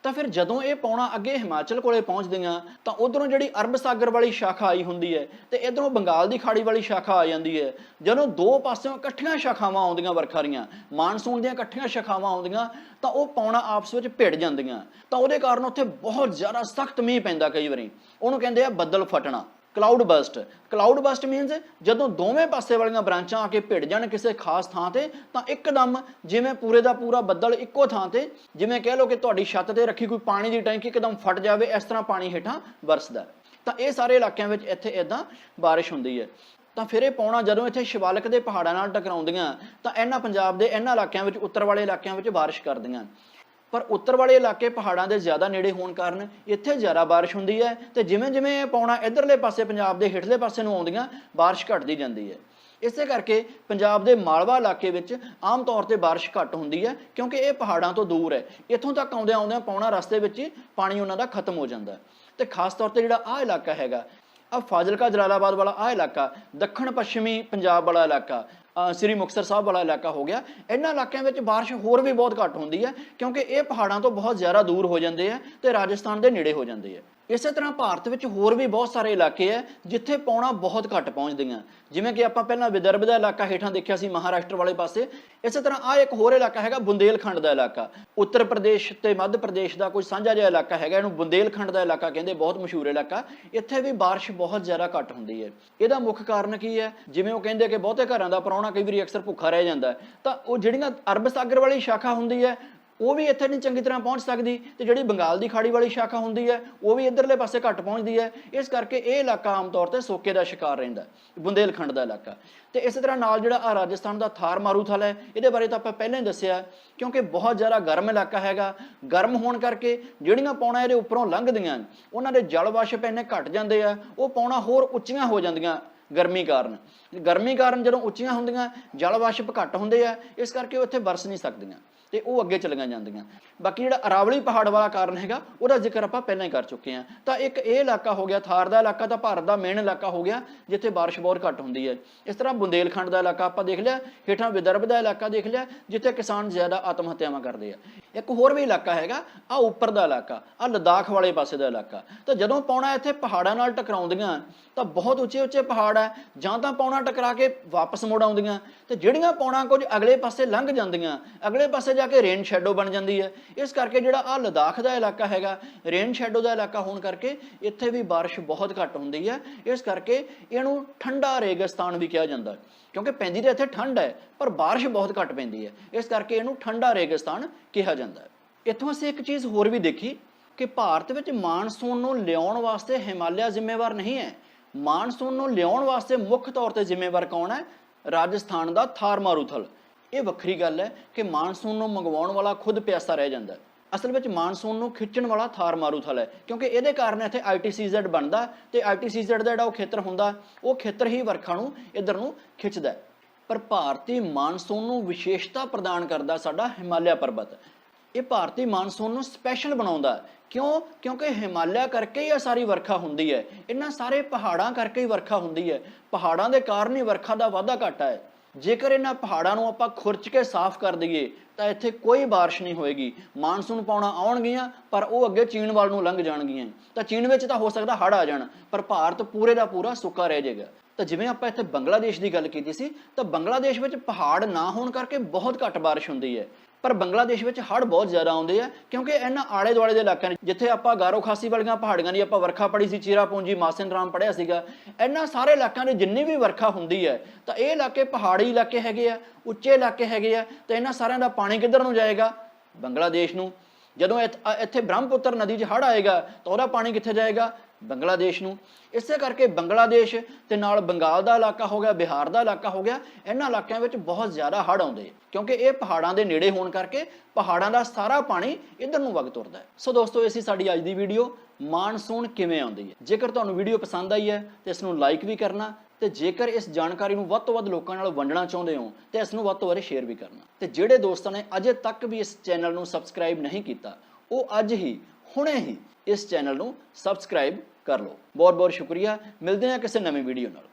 ਤਾਂ ਫਿਰ ਜਦੋਂ ਇਹ ਪੌਣਾ ਅੱਗੇ ਹਿਮਾਚਲ ਕੋਲੇ ਪਹੁੰਚਦੀਆਂ ਤਾਂ ਉਧਰੋਂ ਜਿਹੜੀ ਅਰਬ ਸਾਗਰ ਵਾਲੀ ਸ਼ਾਖਾ ਆਈ ਹੁੰਦੀ ਹੈ ਤੇ ਇਧਰੋਂ ਬੰਗਾਲ ਦੀ ਖਾੜੀ ਵਾਲੀ ਸ਼ਾਖਾ ਆ ਜਾਂਦੀ ਹੈ। ਜਦੋਂ ਦੋ ਪਾਸਿਓਂ ਇਕੱਠੀਆਂ ਸ਼ਾਖਾਵਾਂ ਆਉਂਦੀਆਂ ਵਰਖਾ ਦੀਆਂ, ਮਾਨਸੂਨ ਦੀਆਂ ਇਕੱਠੀਆਂ ਸ਼ਾਖਾਵਾਂ ਆਉਂਦੀਆਂ ਤਾਂ ਉਹ ਪੌਣਾ ਆਪਸ ਵਿੱਚ ਭਿੜ ਜਾਂਦੀਆਂ, ਤਾਂ ਉਹਦੇ ਕਾਰਨ ਉੱਥੇ ਬਹੁਤ ਜ਼ਿਆਦਾ ਸਖਤ ਮੀਂਹ ਪੈਂਦਾ। ਕਈ ਵਾਰੀ ਉਹਨੂੰ ਕਹਿੰਦੇ ਆ ਬੱਦਲ ਫਟਣਾ, cloud burst. Cloud burst means ਜਦੋਂ ਦੋਵੇਂ ਪਾਸੇ ਵਾਲੀਆਂ ਬ੍ਰਾਂਚਾਂ ਆ ਕੇ ਭਿੜ ਜਾਣ ਕਿਸੇ ਖਾਸ ਥਾਂ ਤੇ, ਤਾਂ ਇੱਕਦਮ ਜਿਵੇਂ ਪੂਰੇ ਦਾ ਪੂਰਾ ਬੱਦਲ ਇੱਕੋ ਥਾਂ ਤੇ, ਜਿਵੇਂ ਕਹਿ ਲਓ ਕਿ ਤੁਹਾਡੀ ਛੱਤ ਤੇ ਰੱਖੀ ਕੋਈ ਪਾਣੀ ਦੀ ਟੈਂਕੀ ਇੱਕਦਮ ਫਟ ਜਾਵੇ, ਇਸ ਤਰ੍ਹਾਂ ਪਾਣੀ ਹੇਠਾਂ ਵਰਸਦਾ। ਤਾਂ ਇਹ ਸਾਰੇ ਇਲਾਕਿਆਂ ਵਿੱਚ ਇੱਥੇ ਇੱਦਾਂ ਬਾਰਿਸ਼ ਹੁੰਦੀ ਹੈ। ਤਾਂ ਫਿਰ ਇਹ ਪੌਣਾ ਜਦੋਂ ਇੱਥੇ ਸ਼ਿਵਾਲਿਕ ਦੇ ਪਹਾੜਾਂ ਨਾਲ ਟਕਰਾਉਂਦੀਆਂ ਤਾਂ ਇਹਨਾਂ ਪੰਜਾਬ ਦੇ ਇਹਨਾਂ ਇਲਾਕਿਆਂ ਵਿੱਚ, ਉੱਤਰ ਵਾਲੇ ਇਲਾਕਿਆਂ ਵਿੱਚ ਬਾਰਿਸ਼ ਕਰਦੀਆਂ। ਪਰ ਉੱਤਰ ਵਾਲੇ ਇਲਾਕੇ ਪਹਾੜਾਂ ਦੇ ਜ਼ਿਆਦਾ ਨੇੜੇ ਹੋਣ ਕਾਰਨ ਇੱਥੇ ਜ਼ਿਆਦਾ ਬਾਰਿਸ਼ ਹੁੰਦੀ ਹੈ, ਤੇ ਜਿਵੇਂ ਜਿਵੇਂ ਇਹ ਪੌਣਾ ਇੱਧਰਲੇ ਪਾਸੇ ਪੰਜਾਬ ਦੇ ਹੇਠਲੇ ਪਾਸੇ ਨੂੰ ਆਉਂਦੀਆਂ ਬਾਰਿਸ਼ ਘਟਦੀ ਜਾਂਦੀ ਹੈ। ਇਸੇ ਕਰਕੇ ਪੰਜਾਬ ਦੇ ਮਾਲਵਾ ਇਲਾਕੇ ਵਿੱਚ ਆਮ ਤੌਰ ਤੇ ਬਾਰਿਸ਼ ਘੱਟ ਹੁੰਦੀ ਹੈ, ਕਿਉਂਕਿ ਇਹ ਪਹਾੜਾਂ ਤੋਂ ਦੂਰ ਹੈ। ਇੱਥੋਂ ਤੱਕ ਆਉਂਦਿਆਂ ਪੌਣਾ ਰਸਤੇ ਵਿੱਚ ਹੀ ਪਾਣੀ ਉਹਨਾਂ ਦਾ ਖਤਮ ਹੋ ਜਾਂਦਾ। ਤੇ ਖਾਸ ਤੌਰ ਤੇ ਜਿਹੜਾ ਆਹ ਇਲਾਕਾ ਹੈਗਾ, ਆ ਫਾਜ਼ਿਲਕਾ ਜਲਾਲਾਬਾਦ ਵਾਲਾ ਆਹ ਇਲਾਕਾ, ਦੱਖਣ ਪੱਛਮੀ ਪੰਜਾਬ ਵਾਲਾ ਇਲਾਕਾ, ਸ੍ਰੀ ਮੁਕਤਸਰ ਸਾਹਿਬ ਵਾਲਾ ਇਲਾਕਾ ਹੋ ਗਿਆ, ਇਹਨਾਂ ਇਲਾਕਿਆਂ ਵਿੱਚ ਬਾਰਿਸ਼ ਹੋਰ ਵੀ ਬਹੁਤ ਘੱਟ ਹੁੰਦੀ ਹੈ, ਕਿਉਂਕਿ ਇਹ ਪਹਾੜਾਂ ਤੋਂ ਬਹੁਤ ਜ਼ਿਆਦਾ ਦੂਰ ਹੋ ਜਾਂਦੇ ਆ ਤੇ ਰਾਜਸਥਾਨ ਦੇ ਨੇੜੇ ਹੋ ਜਾਂਦੇ ਆ। ਇਸੇ ਤਰ੍ਹਾਂ ਭਾਰਤ ਵਿੱਚ ਹੋਰ ਵੀ ਬਹੁਤ ਸਾਰੇ ਇਲਾਕੇ ਹੈ ਜਿੱਥੇ ਪੌਣਾ ਬਹੁਤ ਘੱਟ ਪਹੁੰਚਦੀਆਂ, ਜਿਵੇਂ ਕਿ ਆਪਾਂ ਪਹਿਲਾਂ ਵਿਦਰਭ ਦਾ ਇਲਾਕਾ ਹੇਠਾਂ ਦੇਖਿਆ ਸੀ, ਮਹਾਰਾਸ਼ਟਰ ਵਾਲੇ ਪਾਸੇ। ਇਸੇ ਤਰ੍ਹਾਂ ਆਹ ਇੱਕ ਹੋਰ ਇਲਾਕਾ ਹੈਗਾ ਬੁੰਦੇਲਖੰਡ ਦਾ ਇਲਾਕਾ, ਉੱਤਰ ਪ੍ਰਦੇਸ਼ ਤੇ ਮੱਧ ਪ੍ਰਦੇਸ਼ ਦਾ ਕੋਈ ਸਾਂਝਾ ਜਿਹਾ ਇਲਾਕਾ ਹੈਗਾ, ਇਹਨੂੰ ਬੁੰਦੇਲਖੰਡ ਦਾ ਇਲਾਕਾ ਕਹਿੰਦੇ, ਬਹੁਤ ਮਸ਼ਹੂਰ ਇਲਾਕਾ। ਇੱਥੇ ਵੀ ਬਾਰਿਸ਼ ਬਹੁਤ ਜ਼ਿਆਦਾ ਘੱਟ ਹੁੰਦੀ ਹੈ। ਇਹਦਾ ਮੁੱਖ ਕਾਰਨ ਕੀ ਹੈ? ਜਿਵੇਂ ਉਹ ਕਹਿੰਦੇ ਕਿ ਬਹੁਤੇ ਘਰਾਂ ਦਾ ਪ੍ਰਾਹੁਣਾ ਕਈ ਵਾਰੀ ਅਕਸਰ ਭੁੱਖਾ ਰਹਿ ਜਾਂਦਾ, ਤਾਂ ਉਹ ਜਿਹੜੀਆਂ ਅਰਬ ਸਾਗਰ ਵਾਲੀ ਸ਼ਾਖਾ ਹੁੰਦੀ ਹੈ ਉਹ ਵੀ ਇੱਥੇ ਨਹੀਂ ਚੰਗੀ ਤਰ੍ਹਾਂ ਪਹੁੰਚ ਸਕਦੀ, ਤੇ ਜਿਹੜੀ ਬੰਗਾਲ ਦੀ ਖਾੜੀ ਵਾਲੀ ਸ਼ਾਖਾ ਹੁੰਦੀ ਹੈ ਉਹ ਵੀ ਇੱਧਰਲੇ ਪਾਸੇ ਘੱਟ ਪਹੁੰਚਦੀ ਹੈ। ਇਸ ਕਰਕੇ ਇਹ ਇਲਾਕਾ ਆਮ ਤੌਰ ਤੇ ਸੋਕੇ ਦਾ ਸ਼ਿਕਾਰ ਰਹਿੰਦਾ, ਬੁੰਦੇਲਖੰਡ ਦਾ ਇਲਾਕਾ। ਤੇ ਇਸੇ ਤਰ੍ਹਾਂ ਨਾਲ ਜਿਹੜਾ ਆ ਰਾਜਸਥਾਨ ਦਾ ਥਾਰ ਮਾਰੂਥਲ ਹੈ, ਇਹਦੇ ਬਾਰੇ ਤਾਂ ਆਪਾਂ ਪਹਿਲਾਂ ਹੀ ਦੱਸਿਆ, ਕਿਉਂਕਿ ਬਹੁਤ ਜ਼ਿਆਦਾ ਗਰਮ ਇਲਾਕਾ ਹੈਗਾ। ਗਰਮ ਹੋਣ ਕਰਕੇ ਜਿਹੜੀਆਂ ਪੌਣਾ ਇਹਦੇ ਉੱਪਰੋਂ ਲੰਘਦੀਆਂ ਉਹਨਾਂ ਦੇ ਜਲ ਵਾਸ਼ਪ ਇੰਨੇ ਘਟ ਜਾਂਦੇ ਆ, ਉਹ ਪੌਣਾ ਹੋਰ ਉੱਚੀਆਂ ਹੋ ਜਾਂਦੀਆਂ ਗਰਮੀ ਕਾਰਨ ਜਦੋਂ ਉੱਚੀਆਂ ਹੁੰਦੀਆਂ ਜਲ ਵਾਸ਼ਪ ਘੱਟ ਹੁੰਦੇ ਆ, ਇਸ ਕਰਕੇ ਉਹ ਇੱਥੇ ਵਰਸ ਨਹੀਂ ਸਕਦੀਆਂ ਤੇ ਉਹ ਅੱਗੇ ਚਲੀਆਂ ਜਾਂਦੀਆਂ। ਬਾਕੀ ਜਿਹੜਾ ਅਰਾਵਲੀ ਪਹਾੜ ਵਾਲਾ ਕਾਰਨ ਹੈਗਾ ਉਹਦਾ ਜ਼ਿਕਰ ਆਪਾਂ ਪਹਿਲਾਂ ਹੀ ਕਰ ਚੁੱਕੇ ਹਾਂ। ਤਾਂ ਇੱਕ ਇਹ ਇਲਾਕਾ ਹੋ ਗਿਆ, ਥਾਰ ਦਾ ਇਲਾਕਾ ਤਾਂ ਭਾਰਤ ਦਾ ਮੇਨ ਇਲਾਕਾ ਹੋ ਗਿਆ ਜਿੱਥੇ ਬਾਰਿਸ਼ ਬਹੁਤ ਘੱਟ ਹੁੰਦੀ ਹੈ। ਇਸ ਤਰ੍ਹਾਂ ਬੁੰਦੇਲਖੰਡ ਦਾ ਇਲਾਕਾ ਆਪਾਂ ਦੇਖ ਲਿਆ, ਹੇਠਾਂ ਵਿਦਰਭ ਦਾ ਇਲਾਕਾ ਦੇਖ ਲਿਆ ਜਿੱਥੇ ਕਿਸਾਨ ਜ਼ਿਆਦਾ ਆਤਮ ਹੱਤਿਆਵਾਂ ਕਰਦੇ ਆ। ਇੱਕ ਹੋਰ ਵੀ ਇਲਾਕਾ ਹੈਗਾ ਆ ਉੱਪਰ ਦਾ ਇਲਾਕਾ, ਆ ਲਦਾਖ ਵਾਲੇ ਪਾਸੇ ਦਾ ਇਲਾਕਾ। ਤਾਂ ਜਦੋਂ ਪੌਣਾ ਇੱਥੇ ਪਹਾੜਾਂ ਨਾਲ ਟਕਰਾਉਂਦੀਆਂ ਤਾਂ ਬਹੁਤ ਉੱਚੇ ਉੱਚੇ ਪਹਾੜ ਹੈ, ਜਾਂ ਤਾਂ ਪੌਣਾ ਟਕਰਾ ਕੇ ਵਾਪਸ ਮੁੜ ਆਉਂਦੀਆਂ, ਤੇ ਜਿਹੜੀਆਂ ਪੌਣਾ ਕੁਝ ਅਗਲੇ ਪਾਸੇ ਲੰਘ ਜਾਂਦੀਆਂ, ਅਗਲੇ ਪਾਸੇ ਜਾ ਕੇ ਰੇਨ ਸ਼ੈਡੋ ਬਣ ਜਾਂਦੀ ਹੈ। ਇਸ ਕਰਕੇ ਜਿਹੜਾ ਆ ਲਦਾਖ ਦਾ ਇਲਾਕਾ ਹੈਗਾ, ਰੇਨ ਸ਼ੈਡੋ ਦਾ ਇਲਾਕਾ ਹੋਣ ਕਰਕੇ ਇੱਥੇ ਵੀ ਬਾਰਿਸ਼ ਬਹੁਤ ਘੱਟ ਹੁੰਦੀ ਹੈ। ਇਸ ਕਰਕੇ ਇਹਨੂੰ ਠੰਡਾ ਰੇਗਿਸਤਾਨ ਵੀ ਕਿਹਾ ਜਾਂਦਾ, ਕਿਉਂਕਿ ਪੈਂਦੀ ਤਾਂ ਇੱਥੇ ਠੰਡ ਹੈ ਪਰ ਬਾਰਿਸ਼ ਬਹੁਤ ਘੱਟ ਪੈਂਦੀ ਹੈ, ਇਸ ਕਰਕੇ ਇਹਨੂੰ ਠੰਡਾ ਰੇਗਿਸਤਾਨ ਕਿਹਾ ਜਾਂਦਾ ਹੈ। ਇੱਥੋਂ ਅਸੀਂ ਇੱਕ ਚੀਜ਼ ਹੋਰ ਵੀ ਦੇਖੀ ਕਿ ਭਾਰਤ ਵਿੱਚ ਮਾਨਸੂਨ ਨੂੰ ਲਿਆਉਣ ਵਾਸਤੇ ਹਿਮਾਲਿਆ ਜ਼ਿੰਮੇਵਾਰ ਨਹੀਂ ਹੈ। ਮਾਨਸੂਨ ਨੂੰ ਲਿਆਉਣ ਵਾਸਤੇ ਮੁੱਖ ਤੌਰ ਤੇ ਜ਼ਿੰਮੇਵਾਰ ਕੌਣ ਹੈ? ਰਾਜਸਥਾਨ ਦਾ ਥਾਰ ਮਾਰੂਥਲ। ਇਹ ਵੱਖਰੀ ਗੱਲ ਹੈ ਕਿ ਮਾਨਸੂਨ ਨੂੰ ਮੰਗਵਾਉਣ ਵਾਲਾ ਖੁਦ ਪਿਆਸਾ ਰਹਿ ਜਾਂਦਾ। ਅਸਲ ਵਿੱਚ ਮਾਨਸੂਨ ਨੂੰ ਖਿੱਚਣ ਵਾਲਾ ਥਾਰ ਮਾਰੂਥਲ ਹੈ, ਕਿਉਂਕਿ ਇਹਦੇ ਕਾਰਨ ਇੱਥੇ ITCZ ਬਣਦਾ, ਤੇ ITCZ ਦਾ ਜਿਹੜਾ ਉਹ ਖੇਤਰ ਹੁੰਦਾ, ਉਹ ਖੇਤਰ ਹੀ ਵਰਖਾ ਨੂੰ ਇੱਧਰ ਨੂੰ ਖਿੱਚਦਾ। ਪਰ ਭਾਰਤੀ ਮਾਨਸੂਨ ਨੂੰ ਵਿਸ਼ੇਸ਼ਤਾ ਪ੍ਰਦਾਨ ਕਰਦਾ ਸਾਡਾ ਹਿਮਾਲਿਆ ਪਰਬਤ। ਇਹ ਭਾਰਤੀ ਮਾਨਸੂਨ ਨੂੰ ਸਪੈਸ਼ਲ ਬਣਾਉਂਦਾ। ਕਿਉਂ? ਕਿਉਂਕਿ ਹਿਮਾਲਿਆ ਕਰਕੇ ਹੀ ਇਹ ਸਾਰੀ ਵਰਖਾ ਹੁੰਦੀ ਹੈ, ਇਹਨਾਂ ਸਾਰੇ ਪਹਾੜਾਂ ਕਰਕੇ ਹੀ ਵਰਖਾ ਹੁੰਦੀ ਹੈ। ਪਹਾੜਾਂ ਦੇ ਕਾਰਨ ਹੀ ਵਰਖਾ ਦਾ ਵਾਧਾ ਘਾਟਾ ਹੈ। ਜੇਕਰ ਇਹਨਾਂ ਪਹਾੜਾਂ ਨੂੰ ਆਪਾਂ ਖੁਰਚ ਕੇ ਸਾਫ਼ ਕਰ ਦਈਏ ਤਾਂ ਇੱਥੇ ਕੋਈ ਬਾਰਿਸ਼ ਨਹੀਂ ਹੋਏਗੀ। ਮਾਨਸੂਨ ਪੌਣਾ ਆਉਣਗੀਆਂ ਪਰ ਉਹ ਅੱਗੇ ਚੀਨ ਵੱਲ ਨੂੰ ਲੰਘ ਜਾਣਗੀਆਂ, ਤਾਂ ਚੀਨ ਵਿੱਚ ਤਾਂ ਹੋ ਸਕਦਾ ਹੜ੍ਹ ਆ ਜਾਣ, ਪਰ ਭਾਰਤ ਪੂਰੇ ਦਾ ਪੂਰਾ ਸੁੱਕਾ ਰਹਿ ਜਾਏਗਾ। ਤਾਂ ਜਿਵੇਂ ਆਪਾਂ ਇੱਥੇ ਬੰਗਲਾਦੇਸ਼ ਦੀ ਗੱਲ ਕੀਤੀ ਸੀ, ਤਾਂ ਬੰਗਲਾਦੇਸ਼ ਵਿੱਚ ਪਹਾੜ ਨਾ ਹੋਣ ਕਰਕੇ ਬਹੁਤ ਘੱਟ ਬਾਰਿਸ਼ ਹੁੰਦੀ ਹੈ, ਪਰ ਬੰਗਲਾਦੇਸ਼ ਵਿੱਚ ਹੜ੍ਹ ਬਹੁਤ ਜ਼ਿਆਦਾ ਆਉਂਦੇ ਆ, ਕਿਉਂਕਿ ਇਹਨਾਂ ਆਲੇ ਦੁਆਲੇ ਦੇ ਇਲਾਕਿਆਂ ਨੇ, ਜਿੱਥੇ ਆਪਾਂ ਗਾਰੋ ਖਾਸੀ ਵਾਲੀਆਂ ਪਹਾੜੀਆਂ ਦੀ ਆਪਾਂ ਵਰਖਾ ਪੜ੍ਹੀ ਸੀ, ਚਿਰਾਪੂੰਜੀ, ਮਾਸਿਨ ਰਾਮ ਪੜ੍ਹਿਆ ਸੀਗਾ, ਇਹਨਾਂ ਸਾਰੇ ਇਲਾਕਿਆਂ ਦੀ ਜਿੰਨੀ ਵੀ ਵਰਖਾ ਹੁੰਦੀ ਹੈ ਤਾਂ ਇਹ ਇਲਾਕੇ ਪਹਾੜੀ ਇਲਾਕੇ ਹੈਗੇ ਆ, ਉੱਚੇ ਇਲਾਕੇ ਹੈਗੇ ਆ, ਤੇ ਇਹਨਾਂ ਸਾਰਿਆਂ ਦਾ ਪਾਣੀ ਕਿੱਧਰ ਨੂੰ ਜਾਏਗਾ? ਬੰਗਲਾਦੇਸ਼ ਨੂੰ। ਜਦੋਂ ਇੱਥੇ ਬ੍ਰਹਮਪੁੱਤਰ ਨਦੀ 'ਚ ਹੜ੍ਹ ਆਏਗਾ ਤਾਂ ਉਹਦਾ ਪਾਣੀ ਕਿੱਥੇ ਜਾਏਗਾ? ਬੰਗਲਾਦੇਸ਼ ਨੂੰ। ਇਸੇ ਕਰਕੇ ਬੰਗਲਾਦੇਸ਼ ਤੇ ਨਾਲ ਬੰਗਾਲ ਦਾ ਇਲਾਕਾ ਹੋ ਗਿਆ, ਬਿਹਾਰ ਦਾ ਇਲਾਕਾ ਹੋ ਗਿਆ, ਇਹਨਾਂ ਇਲਾਕਿਆਂ ਵਿੱਚ ਬਹੁਤ ਜ਼ਿਆਦਾ ਹੜ੍ਹ ਆਉਂਦੇ, ਕਿਉਂਕਿ ਇਹ ਪਹਾੜਾਂ ਦੇ ਨੇੜੇ ਹੋਣ ਕਰਕੇ ਪਹਾੜਾਂ ਦਾ ਸਾਰਾ ਪਾਣੀ ਇੱਧਰ ਨੂੰ ਵਗ ਤੁਰਦਾ ਹੈ। ਸੋ ਦੋਸਤੋ, ਇਹ ਸੀ ਸਾਡੀ ਅੱਜ ਦੀ ਵੀਡੀਓ, ਮਾਨਸੂਨ ਕਿਵੇਂ ਆਉਂਦੀ ਹੈ। ਜੇਕਰ ਤੁਹਾਨੂੰ ਵੀਡੀਓ ਪਸੰਦ ਆਈ ਹੈ ਤੇ ਇਸ ਨੂੰ ਲਾਈਕ ਵੀ ਕਰਨਾ, ਤੇ ਜੇਕਰ ਇਸ ਜਾਣਕਾਰੀ ਨੂੰ ਵੱਧ ਤੋਂ ਵੱਧ ਲੋਕਾਂ ਨਾਲ ਵੰਡਣਾ ਚਾਹੁੰਦੇ ਹੋ ਤੇ ਇਸ ਨੂੰ ਵੱਧ ਤੋਂ ਵੱਧ ਸ਼ੇਅਰ ਵੀ ਕਰਨਾ। ਤੇ ਜਿਹੜੇ ਦੋਸਤਾਂ ਨੇ ਅਜੇ ਤੱਕ ਵੀ ਇਸ ਚੈਨਲ ਨੂੰ ਸਬਸਕ੍ਰਾਈਬ ਨਹੀਂ ਕੀਤਾ, ਉਹ ਅੱਜ ਹੀ, ਹੁਣੇ ਹੀ ਇਸ ਚੈਨਲ ਨੂੰ ਸਬਸਕ੍ਰਾਈਬ ਕਰ ਲਓ। ਬਹੁਤ ਬਹੁਤ ਸ਼ੁਕਰੀਆ। ਮਿਲਦੇ ਹਾਂ ਕਿਸੇ ਨਵੀਂ ਵੀਡੀਓ ਨਾਲ।